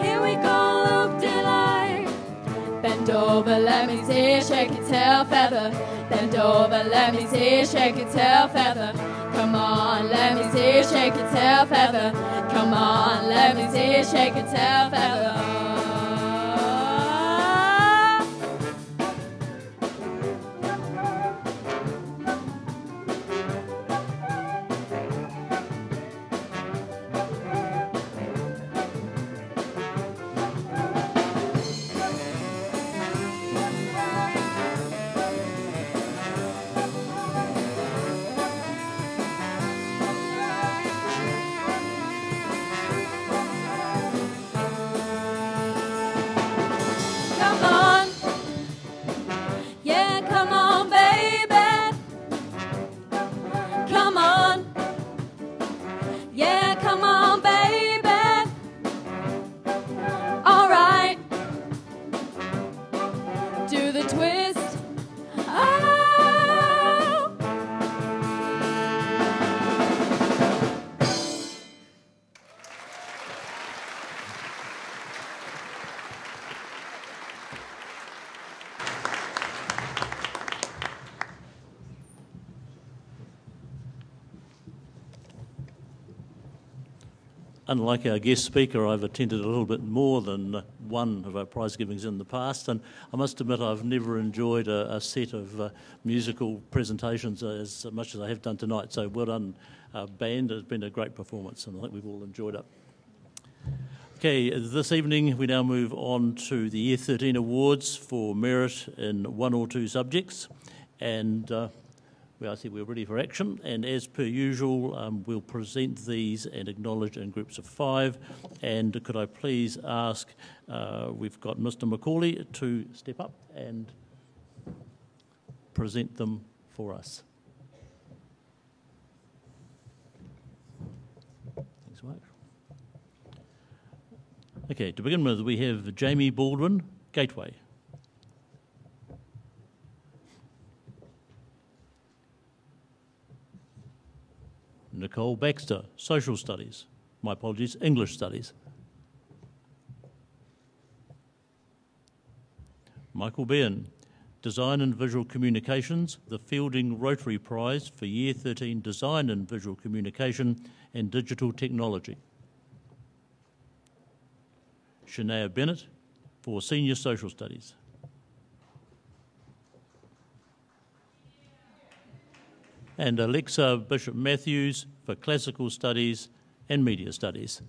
[SPEAKER 4] Here we go, loop-de-line. Bend over, let me see, shake your tail feather. Bend over, let me see, shake your tail feather. Come on, let me see, shake your tail feather. Come on, let me see, shake your tail feather.
[SPEAKER 8] Unlike our guest speaker, I've attended a little bit more than one of our prize givings in the past, and I must admit I've never enjoyed a set of musical presentations as much as I have done tonight. So well done, band. It's been a great performance, and I think we've all enjoyed it. Okay, this evening we now move on to the Year 13 awards for merit in one or two subjects, and I think we're ready for action. And as per usual, we'll present these and acknowledge in groups of 5. And could I please ask, we've got Mr. Macaulay to step up and present them for us. Thanks so much. Okay, to begin with, we have Jamie Baldwin, Gateway. Nicole Baxter, Social Studies. My apologies, English Studies. Michael Behan, Design and Visual Communications, the Fielding Rotary Prize for Year 13 Design and Visual Communication and Digital Technology. Shania Bennett for Senior Social Studies. And Alexa Bishop-Matthews for Classical Studies and Media Studies.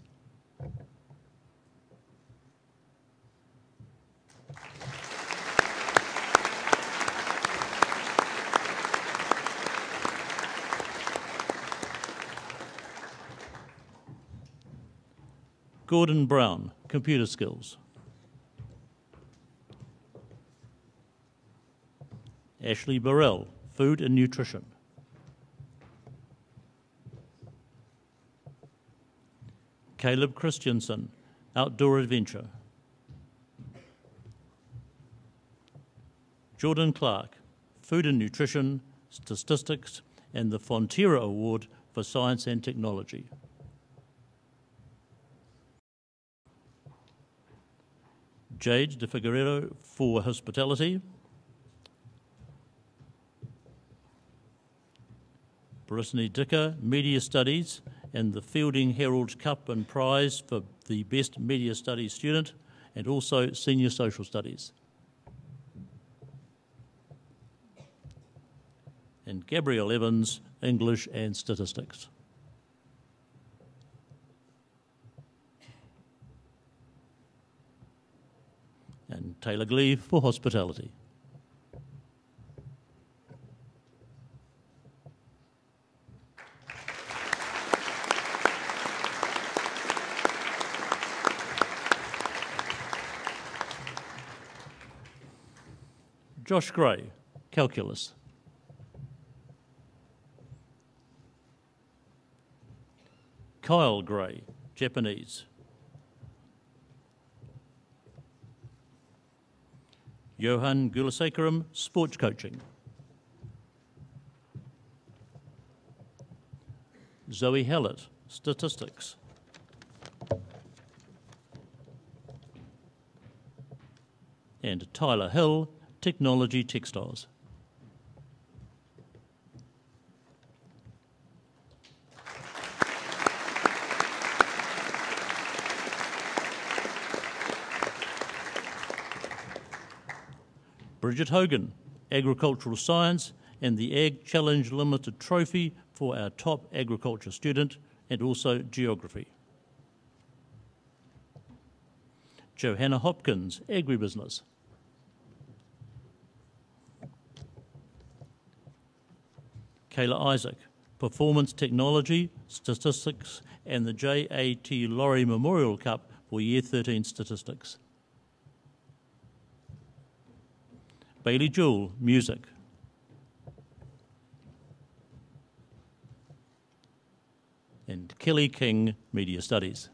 [SPEAKER 8] Gordon Brown, Computer Skills. Ashley Burrell, Food and Nutrition. Caleb Christensen, Outdoor Adventure. Jordan Clark, Food and Nutrition, Statistics, and the Fonterra Award for Science and Technology. Jade de Figueiredo for Hospitality. Brittany Dicker, Media Studies, and the Fielding Herald Cup and Prize for the Best Media Studies student, and also Senior Social Studies. And Gabrielle Evans, English and Statistics. And Taylor Glee for Hospitality. Josh Gray, Calculus. Kyle Gray, Japanese. Johan Gulasekaram, Sports Coaching. Zoe Hallett, Statistics. And Tyler Hill, Technology Textiles. Bridget Hogan, Agricultural Science, and the Ag Challenge Limited Trophy for our top agriculture student, and also Geography. Johanna Hopkins, Agribusiness. Kayla Isaac, Performance Technology, Statistics, and the J.A.T. Laurie Memorial Cup for Year 13 Statistics. Bailey Jewell, Music. And Kelly King, Media Studies.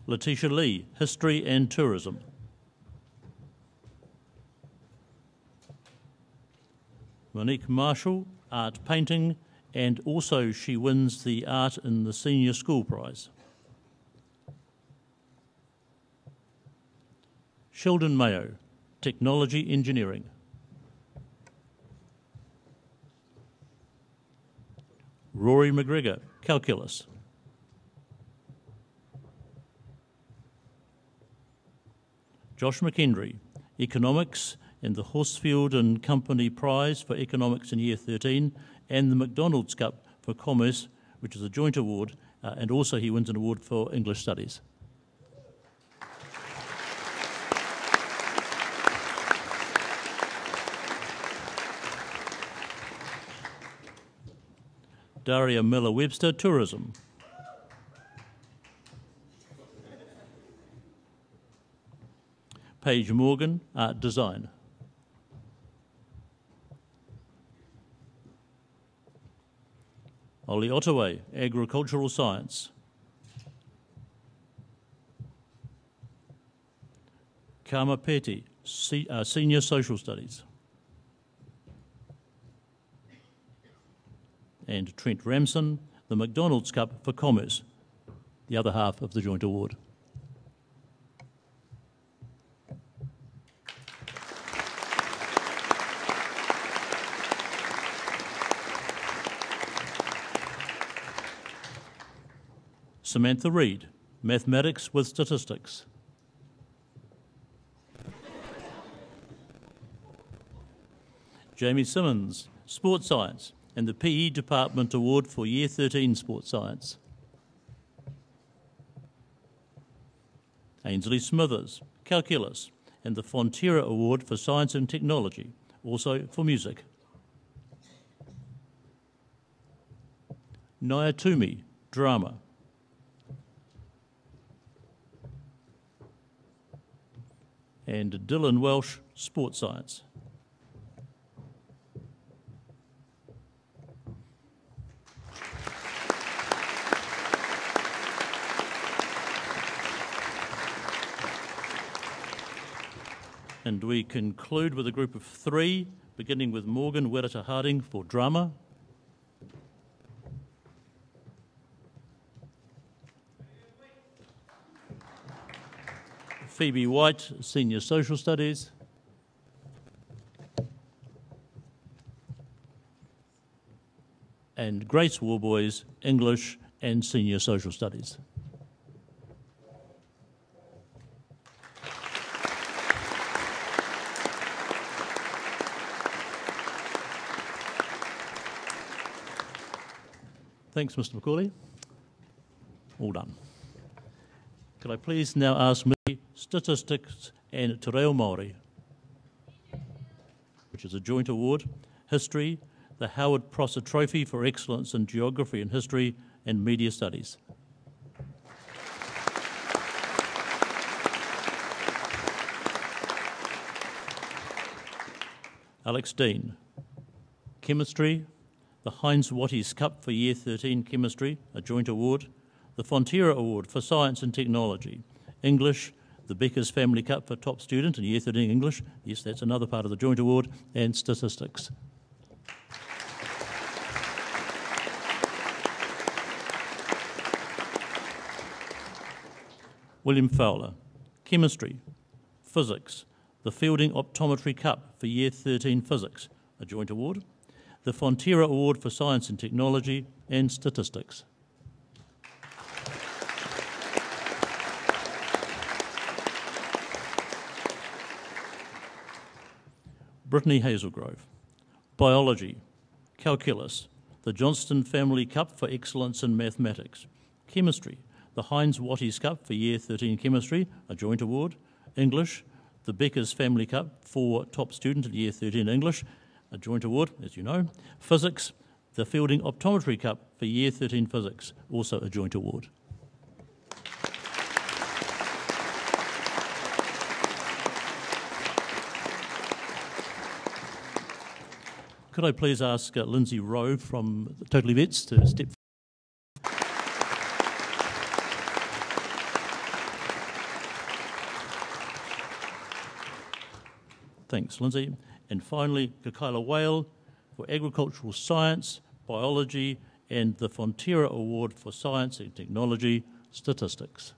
[SPEAKER 8] Letitia Lee, History and Tourism. Monique Marshall, Art Painting, and also she wins the Art in the Senior School Prize. Sheldon Mayo, Technology Engineering. Rory McGregor, Calculus. Josh McHenry, Economics and the Horsfield and Company Prize for Economics in Year 13, and the McDonald's Cup for Commerce, which is a joint award, and also he wins an award for English Studies. Daria Miller-Webster, Tourism. Paige Morgan, Art Design. Ollie Ottaway, Agricultural Science. Karma Petty, Senior Social Studies. And Trent Ramson, the McDonald's Cup for Commerce, the other half of the joint award. Samantha Reid, Mathematics with Statistics. Jamie Simmons, Sports Science, and the PE Department Award for Year 13 Sports Science. Ainsley Smithers, Calculus, and the Fonterra Award for Science and Technology, also for music. Naya Toomey, Drama. And Dylan Welsh, Sports Science. And we conclude with a group of three, beginning with Morgan Wereta Harding for Drama. Phoebe White, Senior Social Studies. And Grace Warboys, English and Senior Social Studies. Thanks, Mr. Macaulay. All done. Could I please now ask me Statistics and Te Reo Māori, which is a joint award, History, the Howard Prosser Trophy for Excellence in Geography and History, and Media Studies. Alex Dean, Chemistry, the Heinz Watties Cup for Year 13 Chemistry, a joint award, the Fonterra Award for Science and Technology, English, the Becker's Family Cup for Top Student in Year 13 English, yes, that's another part of the joint award, and Statistics. William Fowler, Chemistry, Physics, the Fielding Optometry Cup for Year 13 Physics, a joint award, the Fonterra Award for Science and Technology, and Statistics. Brittany Hazelgrove, Biology, Calculus, the Johnston Family Cup for Excellence in Mathematics, Chemistry, the Heinz Watties Cup for Year 13 Chemistry, a joint award, English, the Becker's Family Cup for Top Student in Year 13 English, a joint award, as you know, Physics, the Fielding Optometry Cup for Year 13 Physics, also a joint award. Could I please ask Lindsay Rowe from Totally Vets to step forward? Thanks, Lindsay. And finally, Kakaila Whale for Agricultural Science, Biology, and the Fonterra Award for Science and Technology, Statistics.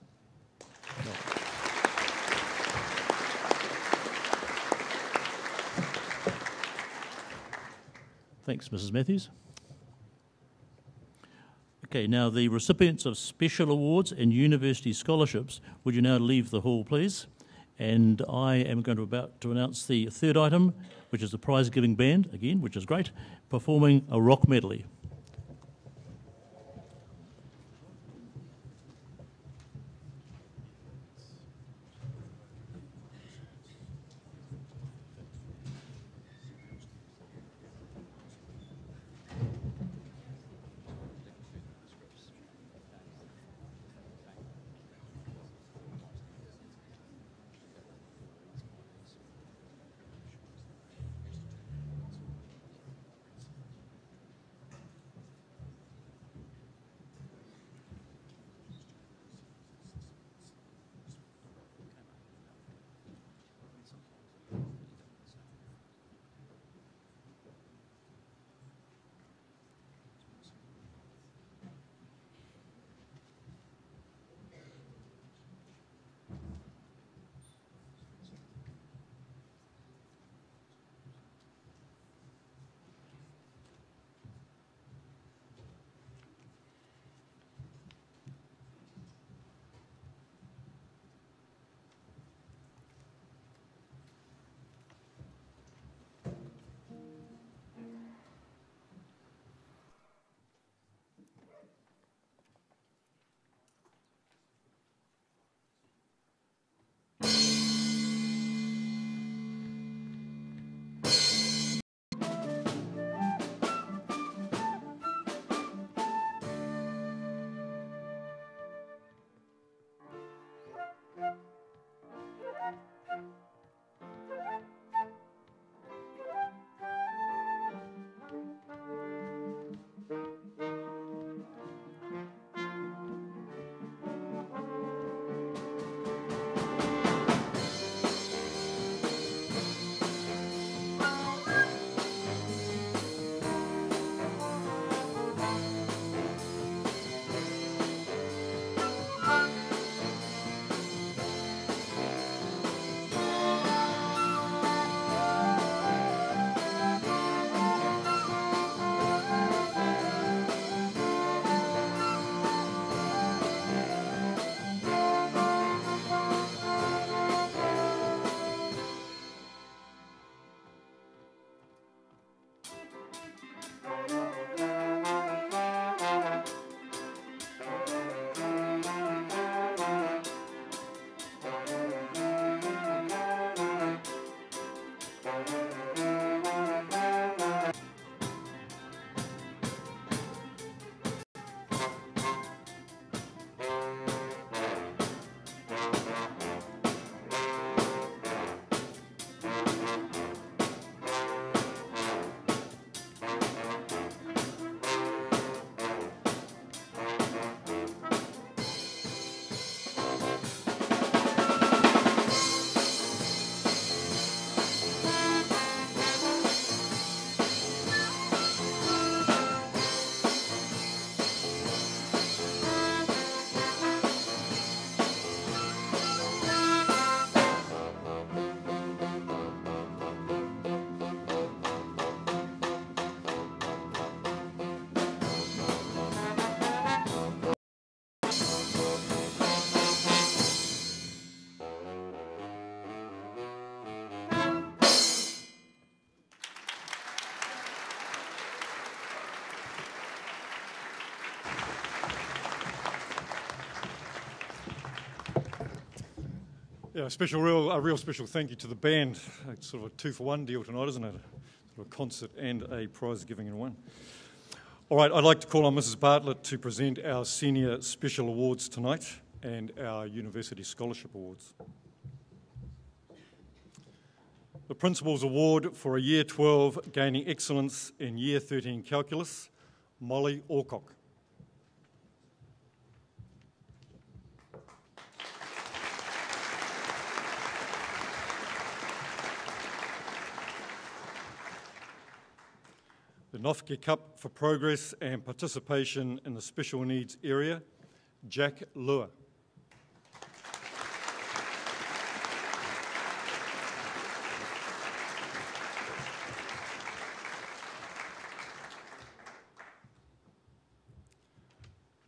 [SPEAKER 8] Thanks, Mrs. Matthews. Okay, now the recipients of special awards and university scholarships, would you now leave the hall, please? And I am about to announce the third item, which is the prize-giving band, again, which is great, performing a rock medley.
[SPEAKER 2] Yeah, a real special thank you to the band. It's sort of a 2-for-1 deal tonight, isn't it? Sort of a concert and a prize giving in one. All right, I'd like to call on Mrs. Bartlett to present our Senior Special Awards tonight and our University Scholarship Awards. The Principal's Award for a Year 12 gaining excellence in Year 13 Calculus, Molly Alcock. The Nofke Cup for Progress and Participation in the Special Needs Area, Jack Lua.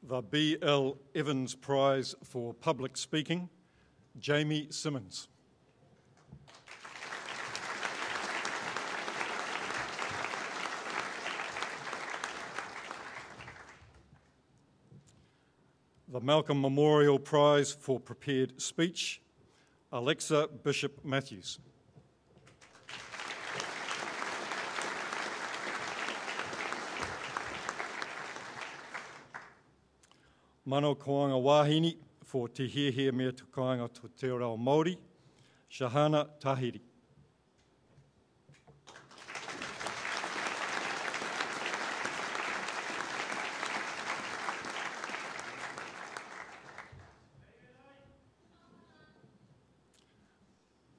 [SPEAKER 2] The B.L. Evans Prize for Public Speaking, Jamie Simmons. the Malcolm Memorial Prize for Prepared Speech, Alexa Bishop Matthews. Mano Koanga Wahine for Te Hiehia Mea Tukaanga to Te Reo Māori, Shahana Tahiri.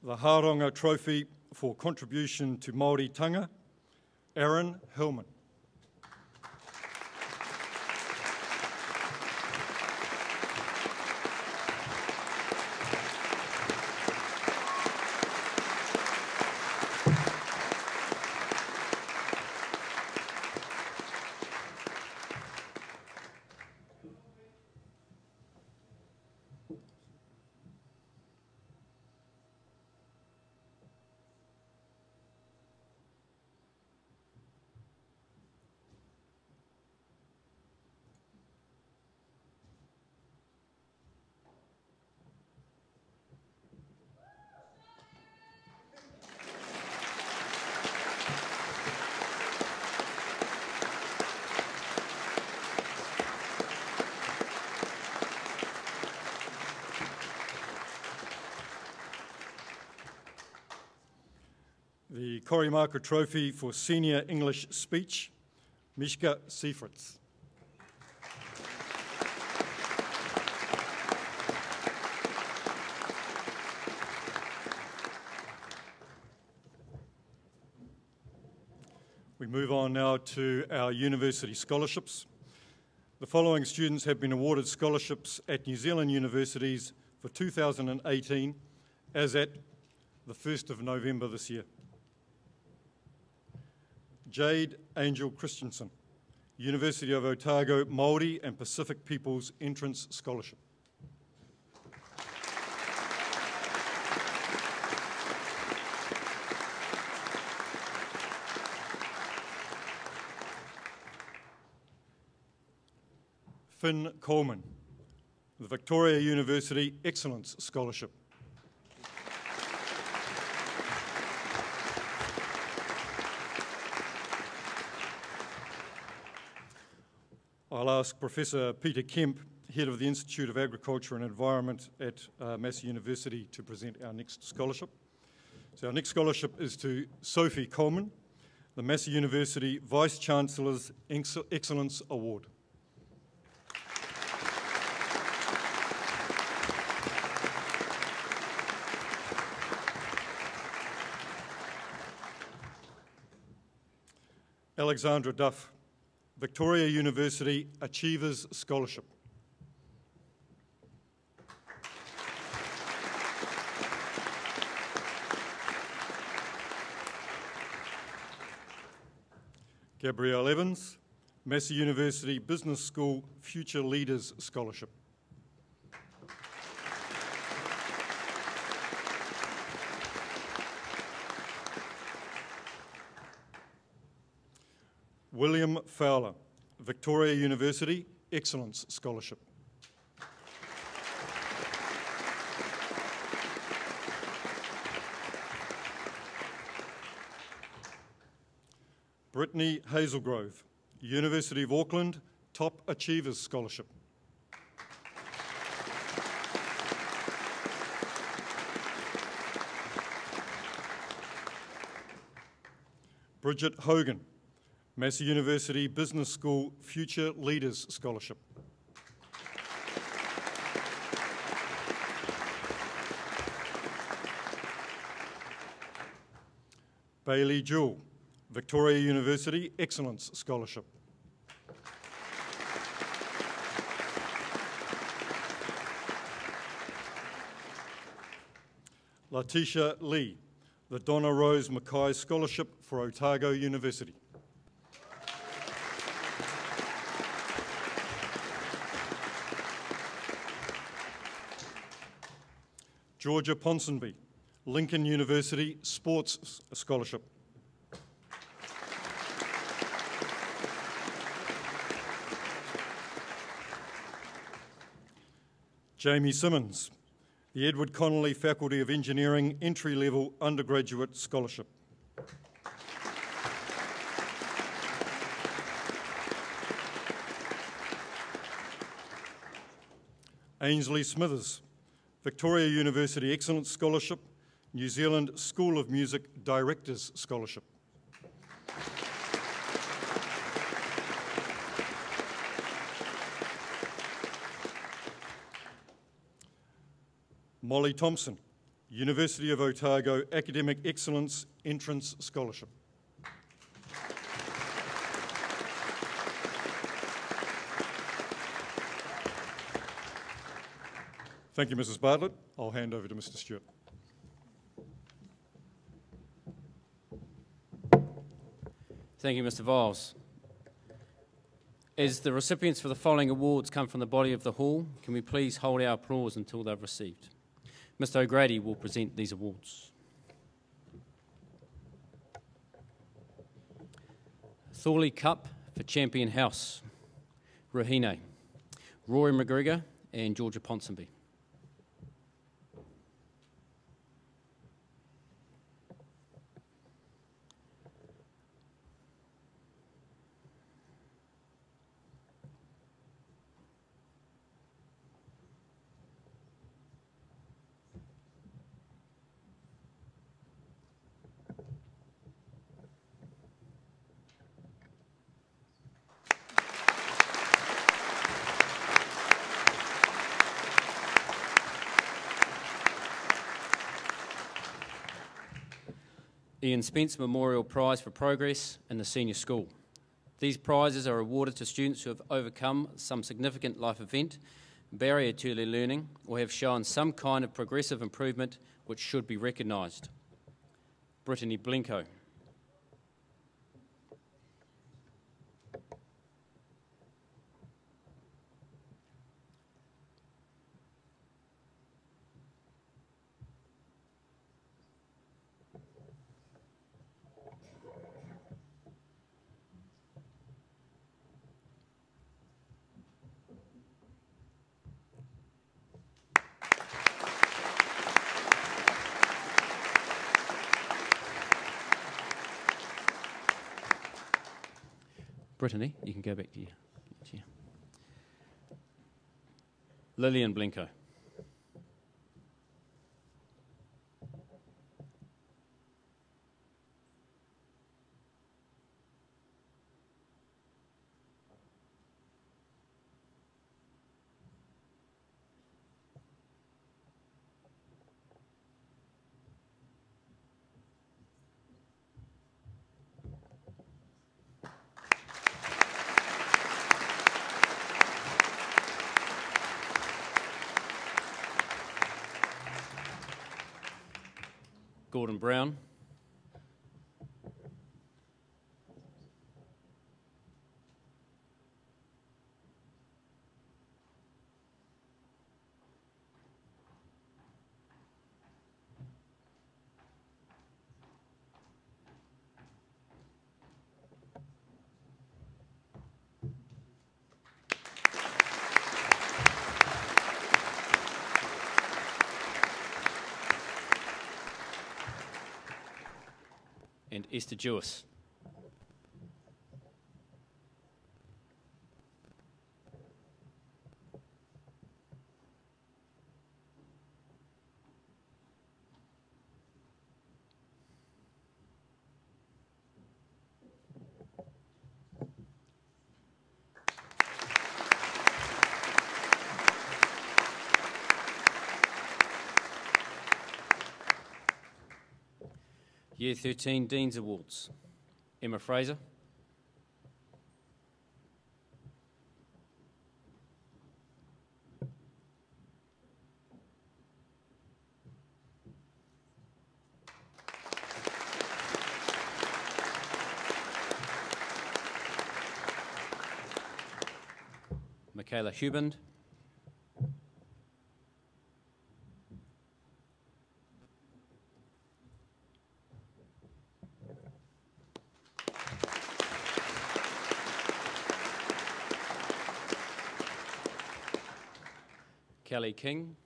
[SPEAKER 2] The Haronga Trophy for contribution to Māori Tanga, Aaron Hillman. The Korimaka Trophy for Senior English Speech, Mishka Seifritz. We move on now to our university scholarships. The following students have been awarded scholarships at New Zealand universities for 2018 as at the 1st of November this year. Jade Angel Christensen, University of Otago Māori and Pacific Peoples Entrance Scholarship. Finn Coleman, the Victoria University Excellence Scholarship. I'll ask Professor Peter Kemp, Head of the Institute of Agriculture and Environment at Massey University, to present our next scholarship. So our next scholarship is to Sophie Coleman, the Massey University Vice-Chancellor's Excellence Award. Alexandra Duff, Victoria University Achievers Scholarship. Gabrielle Evans, Massey University Business School Future Leaders Scholarship. William Fowler, Victoria University Excellence Scholarship. Brittany Hazelgrove, University of Auckland Top Achievers Scholarship. Bridget Hogan, Massey University Business School Future Leaders Scholarship. Bailey Jewell, Victoria University Excellence Scholarship. Letitia Lee, the Donna Rose Mackay Scholarship for Otago University. Georgia Ponsonby, Lincoln University Sports Scholarship. Jamie Simmons, the Edward Connolly Faculty of Engineering Entry-Level Undergraduate Scholarship. Ainsley Smithers, Victoria University Excellence Scholarship, New Zealand School of Music Directors Scholarship. Molly Thompson, University of Otago Academic Excellence Entrance Scholarship. Thank you, Mrs. Bartlett. I'll hand over to Mr. Stewart.
[SPEAKER 1] Thank you, Mr. Viles. As the recipients for the following awards come from the body of the hall, can we please hold our applause until they've received? Mr. O'Grady will present these awards. Thorley Cup for Champion House, Rahine, Rory McGregor and Georgia Ponsonby. Ian Spence Memorial Prize for Progress in the Senior School. These prizes are awarded to students who have overcome some significant life event, barrier to early learning, or have shown some kind of progressive improvement which should be recognised. Brittany Blenko. Brittany, you can go back to your chair. Lillian Blenko. Gordon Brown. And Esther Jewis. Year 13 Dean's Awards. Emma Fraser. Michaela Huband. Kelly King.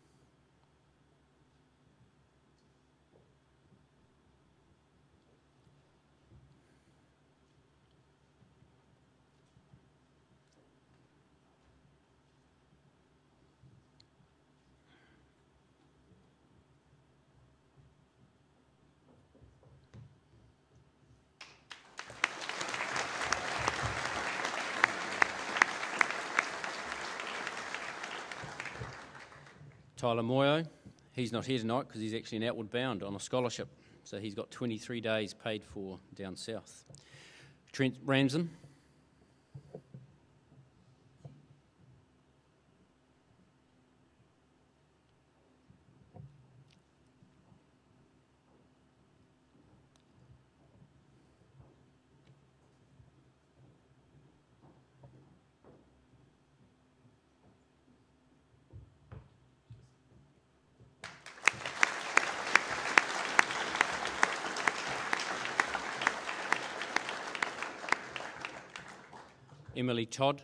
[SPEAKER 1] Tyler Moyo, he's not here tonight because he's actually in Outward Bound on a scholarship, so he's got 23 days paid for down south. Trent Ramsden. Emily Todd.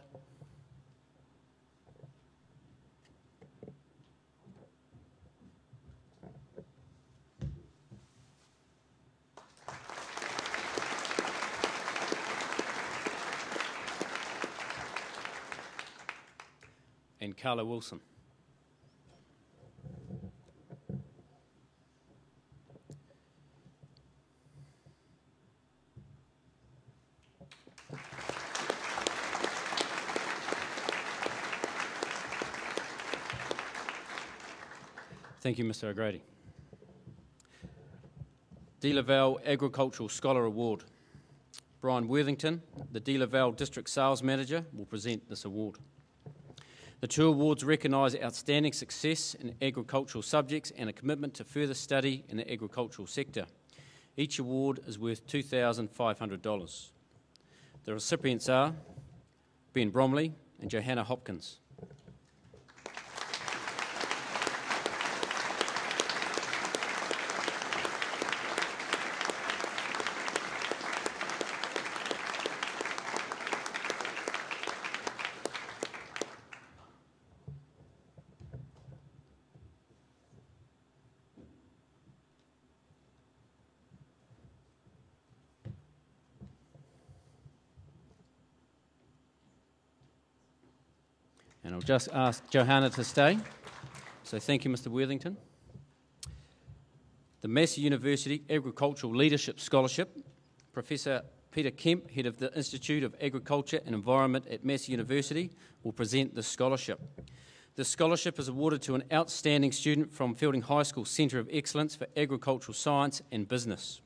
[SPEAKER 1] And Carla Wilson. Thank you, Mr. O'Grady. De La Val Agricultural Scholar Award. Brian Worthington, the De La Val District Sales Manager, will present this award. The two awards recognise outstanding success in agricultural subjects and a commitment to further study in the agricultural sector. Each award is worth $2,500. The recipients are Ben Bromley and Johanna Hopkins. And I'll just ask Johanna to stay. So thank you, Mr. Worthington. The Massey University Agricultural Leadership Scholarship. Professor Peter Kemp, Head of the Institute of Agriculture and Environment at Massey University, will present this scholarship. This scholarship is awarded to an outstanding student from Fielding High School Centre of Excellence for Agricultural Science and Business.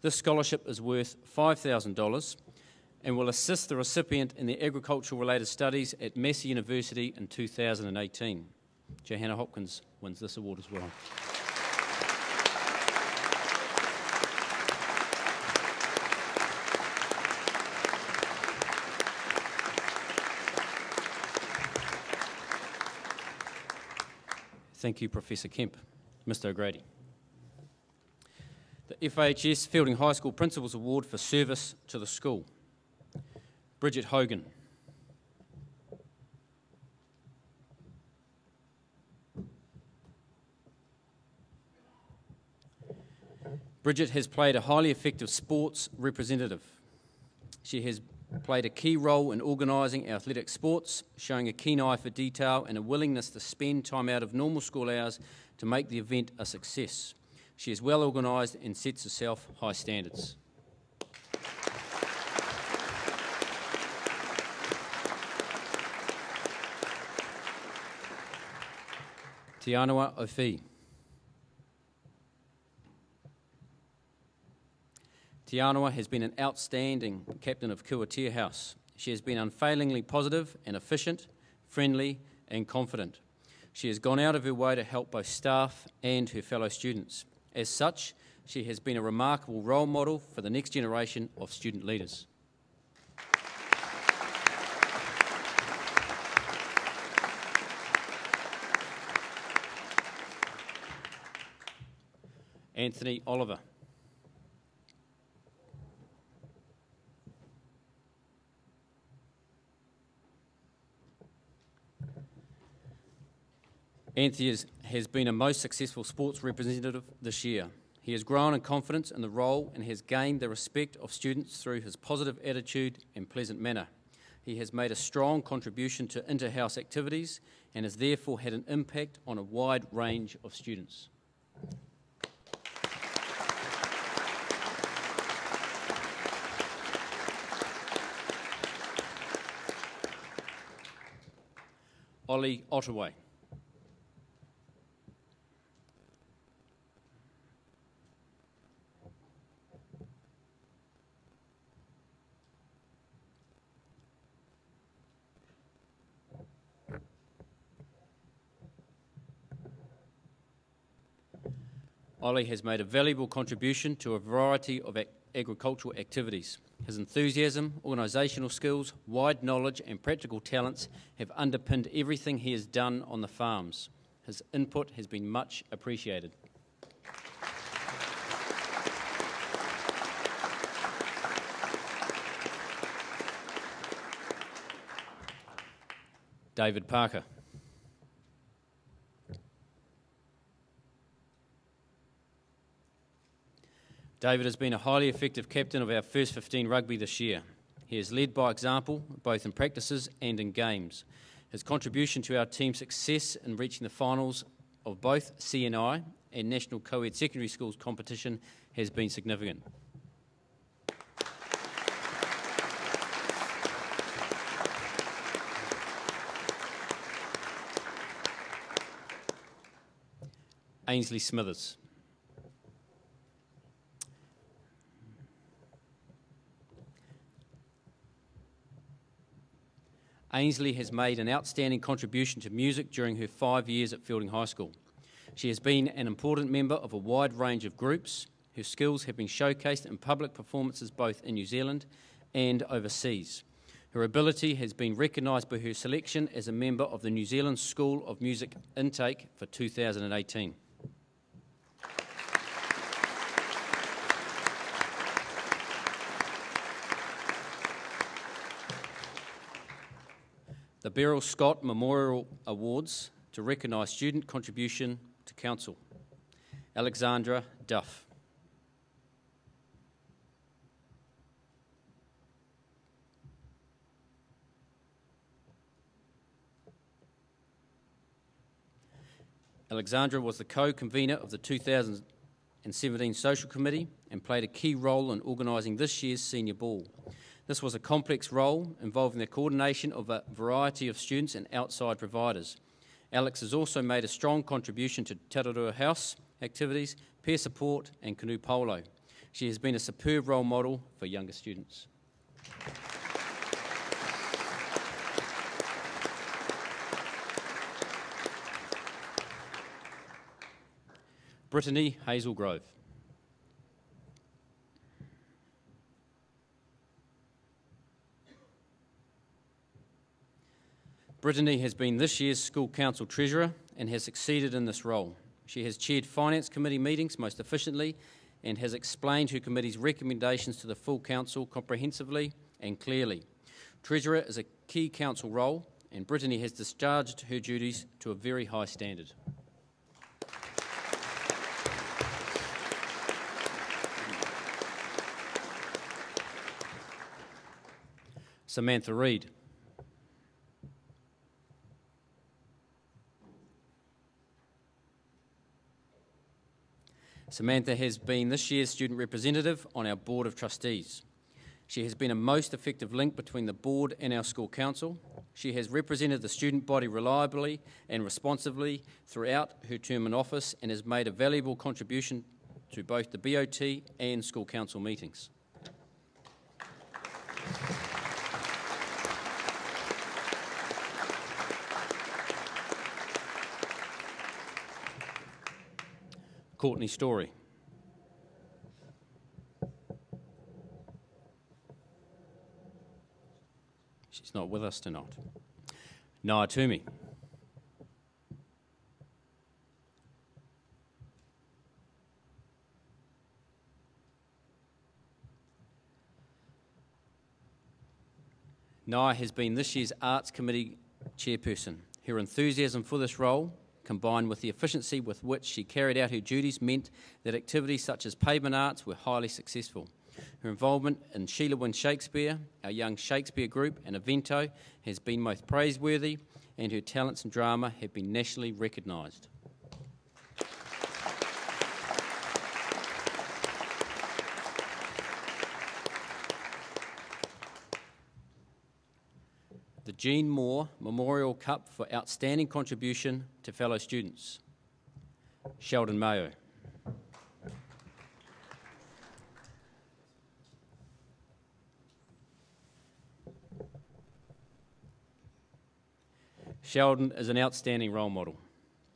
[SPEAKER 1] This scholarship is worth $5,000 and will assist the recipient in their agricultural-related studies at Massey University in 2018. Johanna Hopkins wins this award as well. Thank you, Professor Kemp. Mr. O'Grady. The FHS Fielding High School Principals Award for Service to the School. Bridget Hogan. Bridget has played a highly effective sports representative. She has played a key role in organising our athletic sports, showing a keen eye for detail and a willingness to spend time out of normal school hours to make the event a success. She is well organised and sets herself high standards. Tianua Ofi. Tianua has been an outstanding captain of Kuatia House. She has been unfailingly positive and efficient, friendly and confident. She has gone out of her way to help both staff and her fellow students. As such, she has been a remarkable role model for the next generation of student leaders. Anthony Oliver. Anthony has been a most successful sports representative this year. He has grown in confidence in the role and has gained the respect of students through his positive attitude and pleasant manner. He has made a strong contribution to inter-house activities and has therefore had an impact on a wide range of students. Ollie Ottaway. Ollie has made a valuable contribution to a variety of agricultural activities. His enthusiasm, organisational skills, wide knowledge and practical talents have underpinned everything he has done on the farms. His input has been much appreciated. David Parker. David has been a highly effective captain of our first 15 rugby this year. He has led by example, both in practices and in games. His contribution to our team's success in reaching the finals of both CNI and National Co-ed Secondary Schools competition has been significant. Ainsley Smithers. Ainsley has made an outstanding contribution to music during her 5 years at Fielding High School. She has been an important member of a wide range of groups. Her skills have been showcased in public performances both in New Zealand and overseas. Her ability has been recognised by her selection as a member of the New Zealand School of Music intake for 2018. The Beryl Scott Memorial Awards to recognise student contribution to council. Alexandra Duff. Alexandra was the co-convener of the 2017 Social Committee and played a key role in organising this year's senior ball. This was a complex role involving the coordination of a variety of students and outside providers. Alex has also made a strong contribution to Tararua House activities, peer support and canoe polo. She has been a superb role model for younger students. Brittany Hazelgrove. Brittany has been this year's school council treasurer and has succeeded in this role. She has chaired finance committee meetings most efficiently and has explained her committee's recommendations to the full council comprehensively and clearly. Treasurer is a key council role and Brittany has discharged her duties to a very high standard. Samantha Reid. Samantha has been this year's student representative on our Board of Trustees. She has been a most effective link between the board and our school council. She has represented the student body reliably and responsively throughout her term in office and has made a valuable contribution to both the BOT and school council meetings. Courtney Story. She's not with us tonight. Noa Toomey. Noa has been this year's Arts Committee chairperson. Her enthusiasm for this role combined with the efficiency with which she carried out her duties, meant that activities such as pavement arts were highly successful. Her involvement in Sheila Win Shakespeare, our Young Shakespeare group, and Evento has been most praiseworthy, and her talents in drama have been nationally recognised. The Jean Moore Memorial Cup for outstanding contribution to fellow students. Sheldon Mayo. Sheldon is an outstanding role model.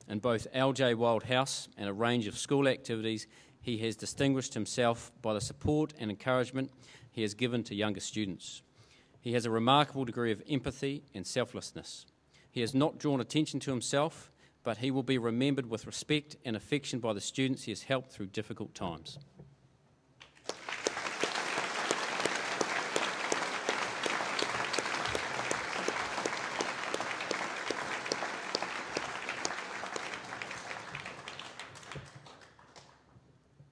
[SPEAKER 1] In both LJ Wild House and a range of school activities, he has distinguished himself by the support and encouragement he has given to younger students. He has a remarkable degree of empathy and selflessness. He has not drawn attention to himself, but he will be remembered with respect and affection by the students he has helped through difficult times.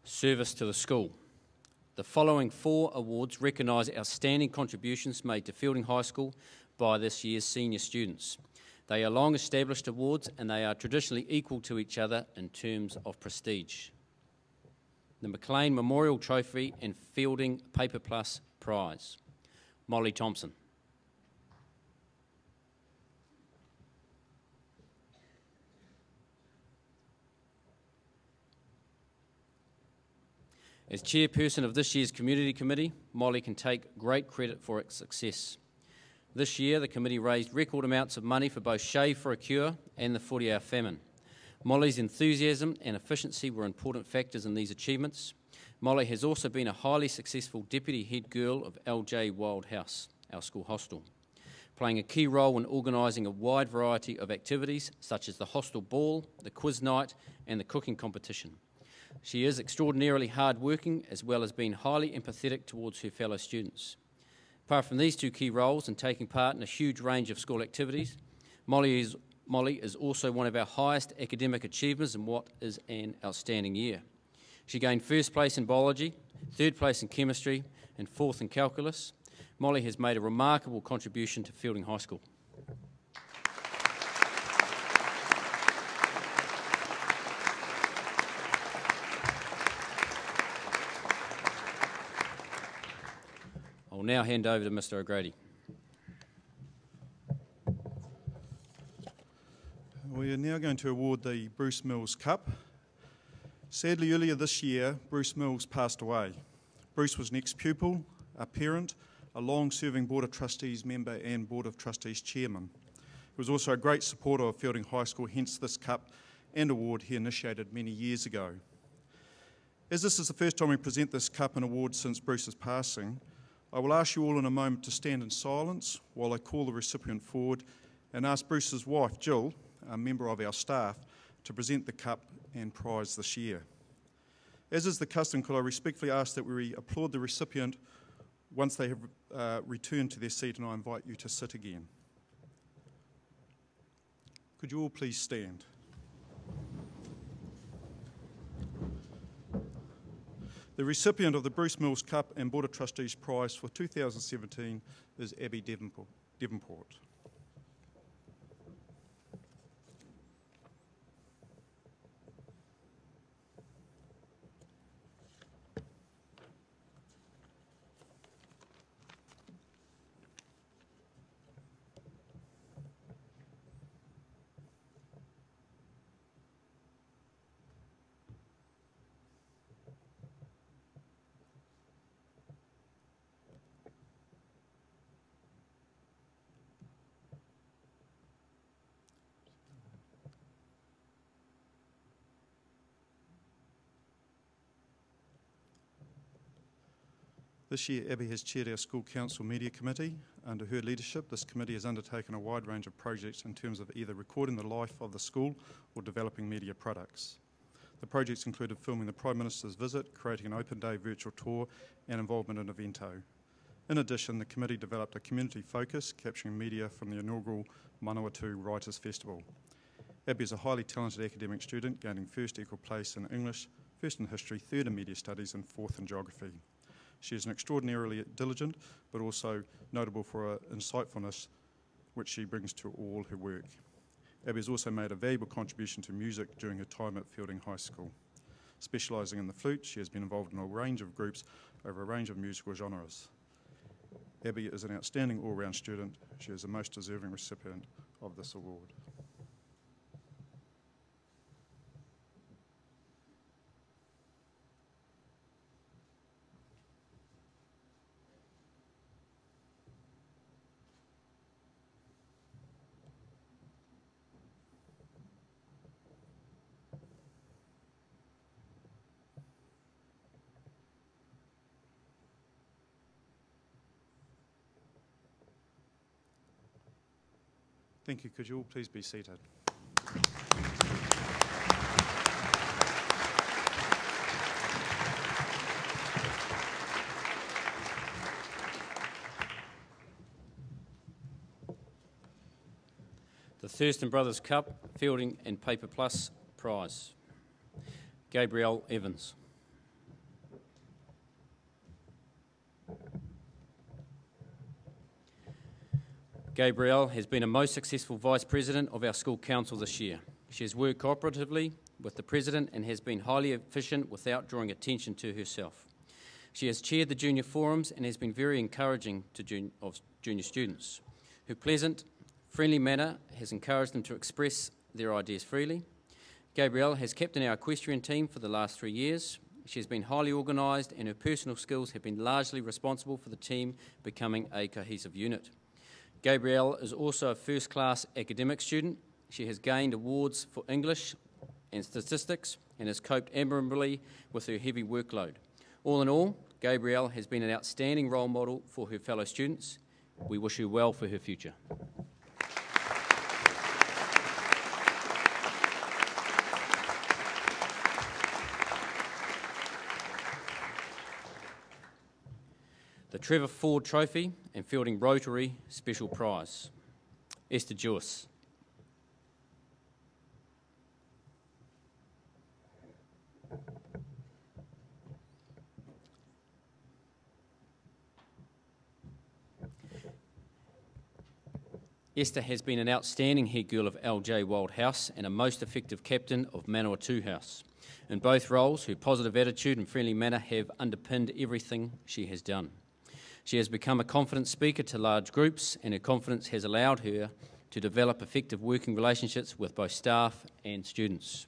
[SPEAKER 1] Service to the school. The following 4 awards recognise outstanding contributions made to Fielding High School by this year's senior students. They are long-established awards and they are traditionally equal to each other in terms of prestige. The McLean Memorial Trophy and Fielding Paper Plus Prize. Molly Thompson. As chairperson of this year's Community Committee, Molly can take great credit for its success. This year, the committee raised record amounts of money for both Shave for a Cure and the 40-hour famine. Molly's enthusiasm and efficiency were important factors in these achievements. Molly has also been a highly successful deputy head girl of LJ Wild House, our school hostel, playing a key role in organising a wide variety of activities such as the hostel ball, the quiz night and the cooking competition. She is extraordinarily hard-working as well as being highly empathetic towards her fellow students. Apart from these 2 key roles and taking part in a huge range of school activities, Molly is also one of our highest academic achievers in what is an outstanding year. She gained 1st place in biology, 3rd place in chemistry and 4th in calculus. Molly has made a remarkable contribution to Fielding High School. I'll now hand over to Mr. O'Grady.
[SPEAKER 2] We are now going to award the Bruce Mills Cup. Sadly, earlier this year, Bruce Mills passed away. Bruce was an ex-pupil, a parent, a long-serving Board of Trustees member and Board of Trustees chairman. He was also a great supporter of Fielding High School, hence this cup and award he initiated many years ago. As this is the first time we present this cup and award since Bruce's passing, I will ask you all in a moment to stand in silence while I call the recipient forward and ask Bruce's wife, Jill, a member of our staff, to present the cup and prize this year. As is the custom, could I respectfully ask that we applaud the recipient once they have returned to their seat, and I invite you to sit again. Could you all please stand? The recipient of the Bruce Mills Cup and Board of Trustees Prize for 2017 is Abby Devonport. This year, Abby has chaired our School Council Media Committee. Under her leadership, this committee has undertaken a wide range of projects in terms of either recording the life of the school or developing media products. The projects included filming the Prime Minister's visit, creating an open day virtual tour and involvement in Evento. In addition, the committee developed a community focus, capturing media from the inaugural Manawatu Writers' Festival. Abby is a highly talented academic student, gaining first equal place in English, first in history, third in media studies and fourth in geography. She is an extraordinarily diligent, but also notable for her insightfulness, which she brings to all her work. Abby has also made a valuable contribution to music during her time at Fielding High School. Specialising in the flute, she has been involved in a range of groups over a range of musical genres. Abby is an outstanding all-round student. She is the most deserving recipient of this award. Thank you. Could you all please be seated?
[SPEAKER 1] The Thurston Brothers Cup Fielding and Paper Plus Prize. Gabrielle Evans. Gabrielle has been a most successful Vice President of our school council this year. She has worked cooperatively with the President and has been highly efficient without drawing attention to herself. She has chaired the junior forums and has been very encouraging to junior students. Her pleasant, friendly manner has encouraged them to express their ideas freely. Gabrielle has captained our equestrian team for the last 3 years. She has been highly organised and her personal skills have been largely responsible for the team becoming a cohesive unit. Gabrielle is also a first-class academic student. She has gained awards for English and statistics and has coped admirably with her heavy workload. All in all, Gabrielle has been an outstanding role model for her fellow students. We wish her well for her future. The Trevor Ford Trophy and Fielding Rotary Special Prize. Esther Jewis. Esther has been an outstanding head girl of LJ Wild House and a most effective captain of Manawatu House. In both roles, her positive attitude and friendly manner have underpinned everything she has done. She has become a confident speaker to large groups, and her confidence has allowed her to develop effective working relationships with both staff and students.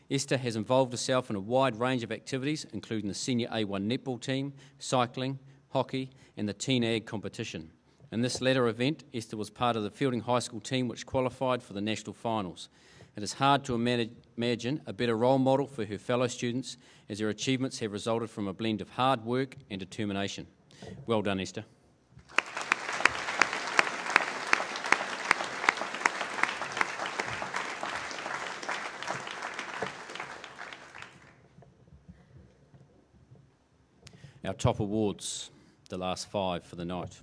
[SPEAKER 1] Esther has involved herself in a wide range of activities, including the Senior A1 netball team, cycling, hockey, and the Teen Ag competition. In this latter event, Esther was part of the Fielding High School team which qualified for the national finals. It is hard to imagine a better role model for her fellow students, as her achievements have resulted from a blend of hard work and determination. Well done, Esther. Our top awards, the last 5 for the night.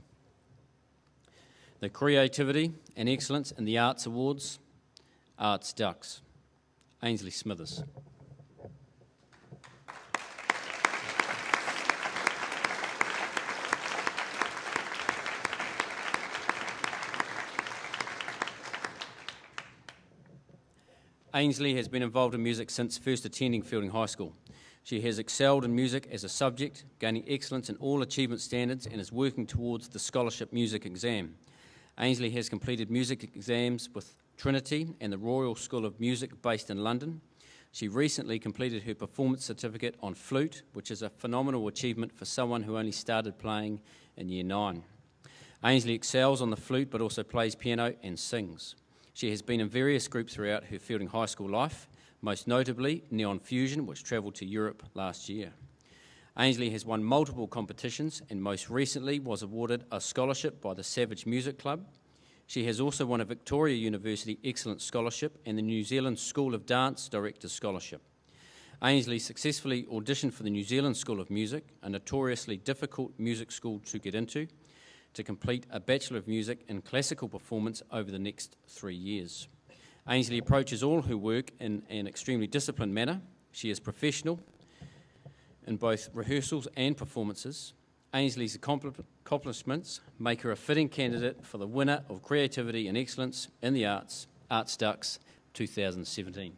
[SPEAKER 1] The Creativity and Excellence in the Arts Awards, Arts Ducks, Ainsley Smithers. Ainsley has been involved in music since first attending Fielding High School. She has excelled in music as a subject, gaining excellence in all achievement standards and is working towards the scholarship music exam. Ainsley has completed music exams with Trinity and the Royal School of Music based in London. She recently completed her performance certificate on flute, which is a phenomenal achievement for someone who only started playing in Year 9. Ainsley excels on the flute but also plays piano and sings. She has been in various groups throughout her Fielding High School life, most notably Neon Fusion, which travelled to Europe last year. Ainsley has won multiple competitions and most recently was awarded a scholarship by the Savage Music Club. She has also won a Victoria University Excellence Scholarship and the New Zealand School of Dance Directors Scholarship. Ainsley successfully auditioned for the New Zealand School of Music, a notoriously difficult music school to get into, to complete a Bachelor of Music in Classical Performance over the next 3 years. Ainsley approaches all her work in an extremely disciplined manner. She is professional in both rehearsals and performances. Ainsley's accomplishments make her a fitting candidate for the winner of Creativity and Excellence in the Arts, Arts Ducks 2017.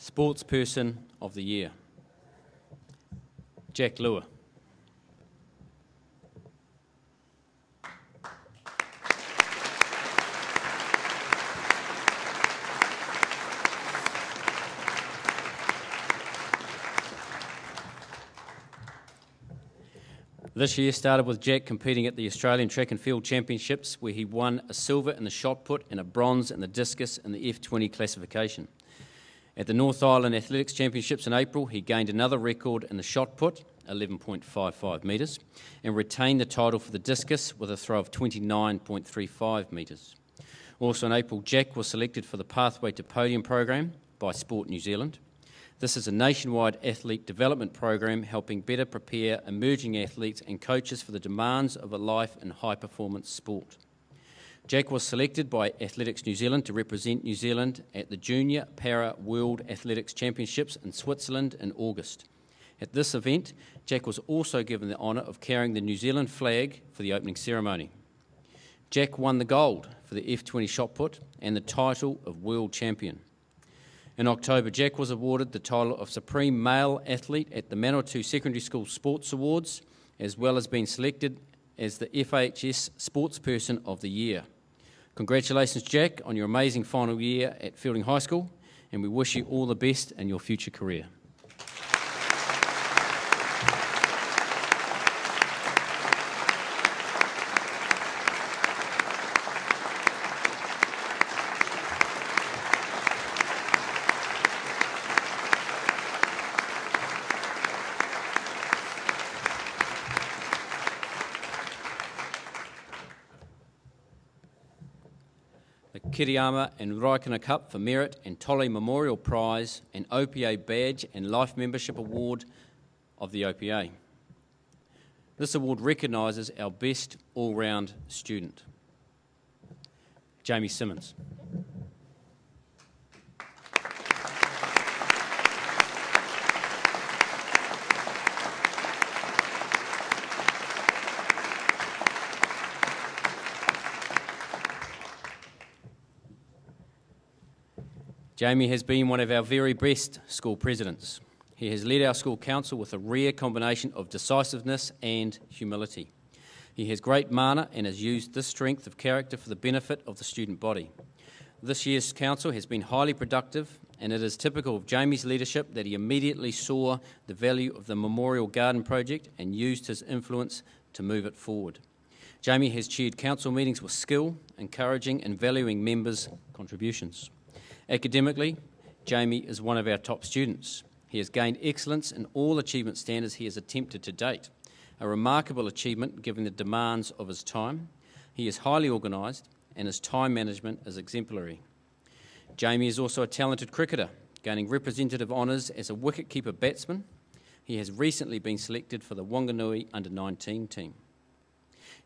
[SPEAKER 1] Sportsperson of the Year, Jack Lua. This year started with Jack competing at the Australian Track and Field Championships, where he won a silver in the shot put and a bronze in the discus in the F20 classification. At the North Island Athletics Championships in April, he gained another record in the shot put, 11.55 metres, and retained the title for the discus with a throw of 29.35 metres. Also in April, Jack was selected for the Pathway to Podium program by Sport New Zealand. This is a nationwide athlete development program helping better prepare emerging athletes and coaches for the demands of a life in high-performance sport. Jack was selected by Athletics New Zealand to represent New Zealand at the Junior Para World Athletics Championships in Switzerland in August. At this event, Jack was also given the honour of carrying the New Zealand flag for the opening ceremony. Jack won the gold for the F20 shot put and the title of World Champion. In October, Jack was awarded the title of Supreme Male Athlete at the Manawatu Secondary School Sports Awards, as well as being selected as the FHS Sportsperson of the Year. Congratulations, Jack, on your amazing final year at Fielding High School, and we wish you all the best in your future career. Kiriyama and Raikana Cup for Merit and Tolle Memorial Prize and OPA Badge and Life Membership Award of the OPA. This award recognises our best all-round student. Jamie Simmons. Jamie has been one of our very best school presidents. He has led our school council with a rare combination of decisiveness and humility. He has great mana and has used this strength of character for the benefit of the student body. This year's council has been highly productive, and it is typical of Jamie's leadership that he immediately saw the value of the Memorial Garden project and used his influence to move it forward. Jamie has chaired council meetings with skill, encouraging and valuing members' contributions. Academically, Jamie is one of our top students. He has gained excellence in all achievement standards he has attempted to date, a remarkable achievement given the demands of his time. He is highly organised and his time management is exemplary. Jamie is also a talented cricketer, gaining representative honours as a wicket-keeper batsman. He has recently been selected for the Wanganui Under-19 team.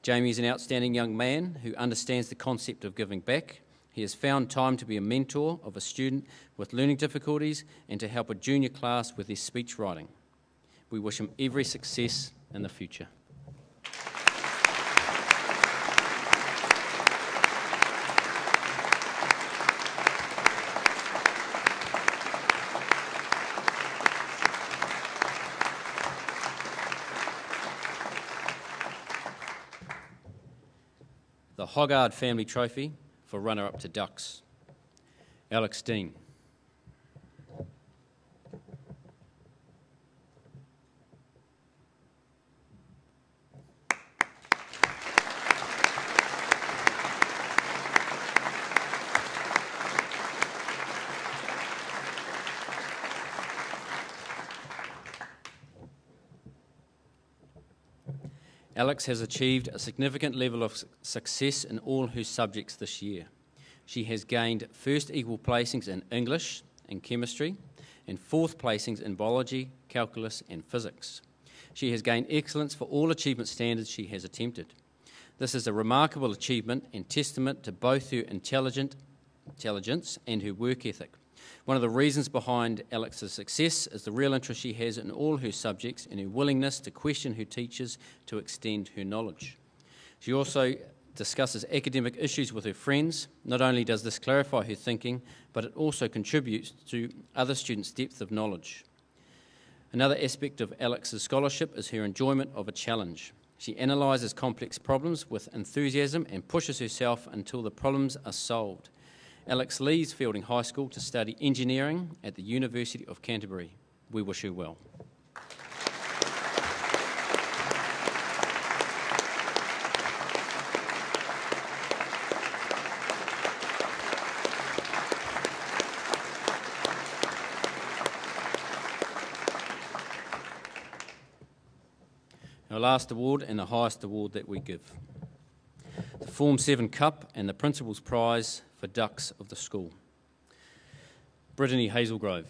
[SPEAKER 1] Jamie is an outstanding young man who understands the concept of giving back. He has found time to be a mentor of a student with learning difficulties and to help a junior class with their speech writing. We wish him every success in the future. The Hoggard Family Trophy for runner-up to Ducks, Alex Dean. Alex has achieved a significant level of success in all her subjects this year. She has gained first equal placings in English and chemistry, and 4th placings in biology, calculus and physics. She has gained excellence for all achievement standards she has attempted. This is a remarkable achievement and testament to both her intelligence and her work ethic. One of the reasons behind Alex's success is the real interest she has in all her subjects and her willingness to question her teachers to extend her knowledge. She also discusses academic issues with her friends. Not only does this clarify her thinking, but it also contributes to other students' depth of knowledge. Another aspect of Alex's scholarship is her enjoyment of a challenge. She analyses complex problems with enthusiasm and pushes herself until the problems are solved. Alex leaves Fielding High School to study engineering at the University of Canterbury. We wish her well. Our last award and the highest award that we give. The Form 7 Cup and the Principal's Prize for Ducks of the school. Brittany Hazelgrove.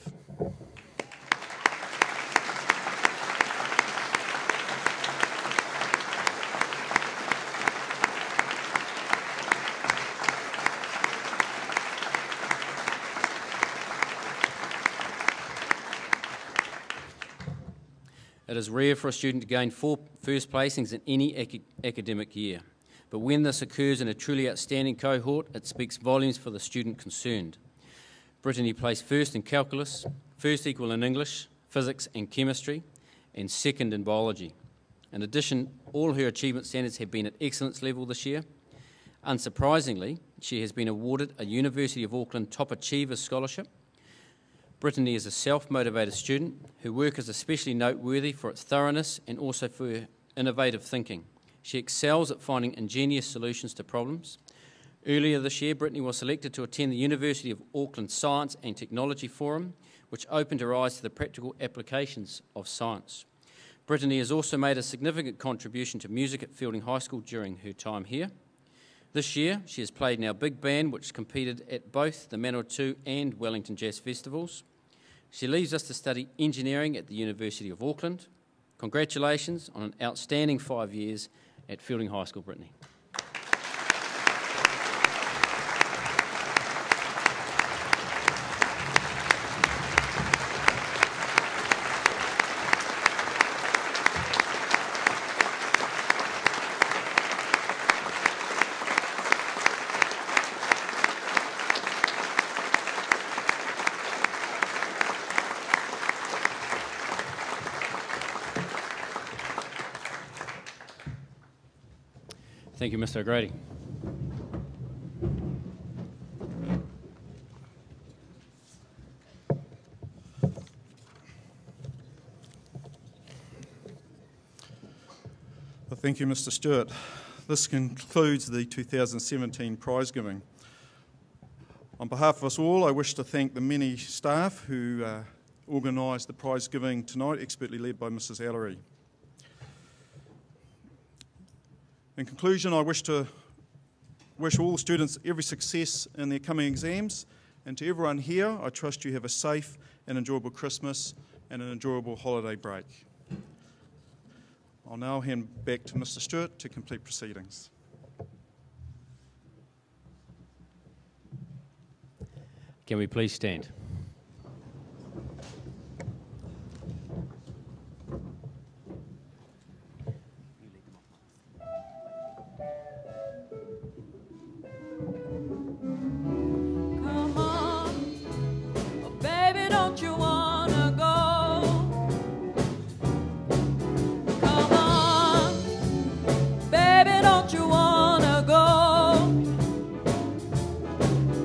[SPEAKER 1] It is rare for a student to gain 4 first placings in any academic year, but when this occurs in a truly outstanding cohort, it speaks volumes for the student concerned. Brittany placed first in calculus, first equal in English, physics and chemistry, and second in biology. In addition, all her achievement standards have been at excellence level this year. Unsurprisingly, she has been awarded a University of Auckland Top Achievers Scholarship. Brittany is a self-motivated student. Her work is especially noteworthy for its thoroughness and also for her innovative thinking. She excels at finding ingenious solutions to problems. Earlier this year, Brittany was selected to attend the University of Auckland Science and Technology Forum, which opened her eyes to the practical applications of science. Brittany has also made a significant contribution to music at Fielding High School during her time here. This year, she has played in our big band, which competed at both the Manawatu and Wellington Jazz Festivals. She leaves us to study engineering at the University of Auckland. Congratulations on an outstanding 5 years at Fielding High School, Brittany. Thank you, Mr. O'Grady.
[SPEAKER 2] Well, thank you, Mr. Stewart. This concludes the 2017 prize giving. On behalf of us all, I wish to thank the many staff who organised the prize giving tonight, expertly led by Mrs. Ellery. In conclusion, I wish all students every success in their coming exams, and to everyone here, I trust you have a safe and enjoyable Christmas and an enjoyable holiday break. I'll now hand back to Mr. Stewart to complete proceedings.
[SPEAKER 1] Can we please stand?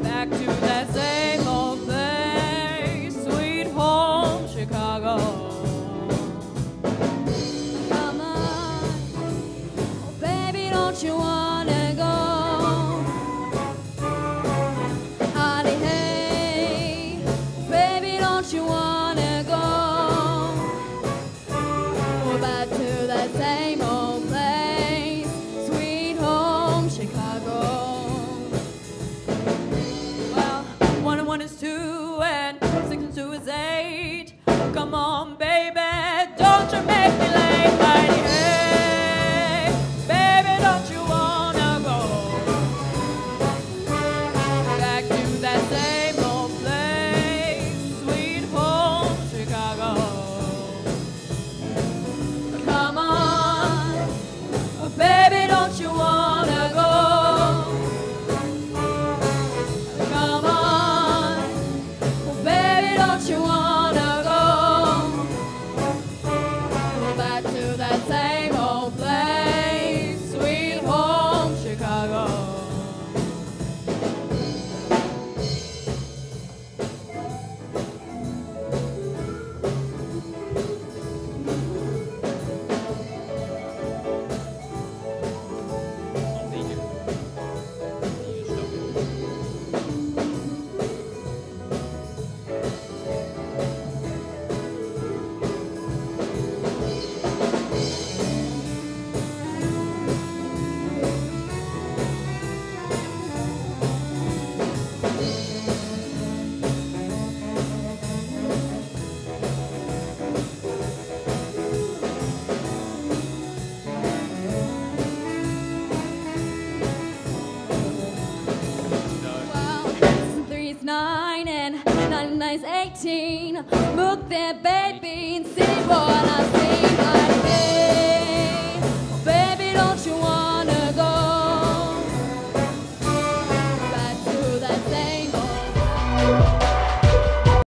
[SPEAKER 7] Back to that same old thing. Come on, baby, don't you make me late, mighty hey. Baby, don't you wanna go back to that same old place, sweet home, Chicago? Come on, baby, don't you wanna go? Come on, baby, don't you wanna go back to that same old place, sweet home, Chicago? Well, 3 is 9 and 99 is 18. Look there, baby, and see what I see. Like, hey.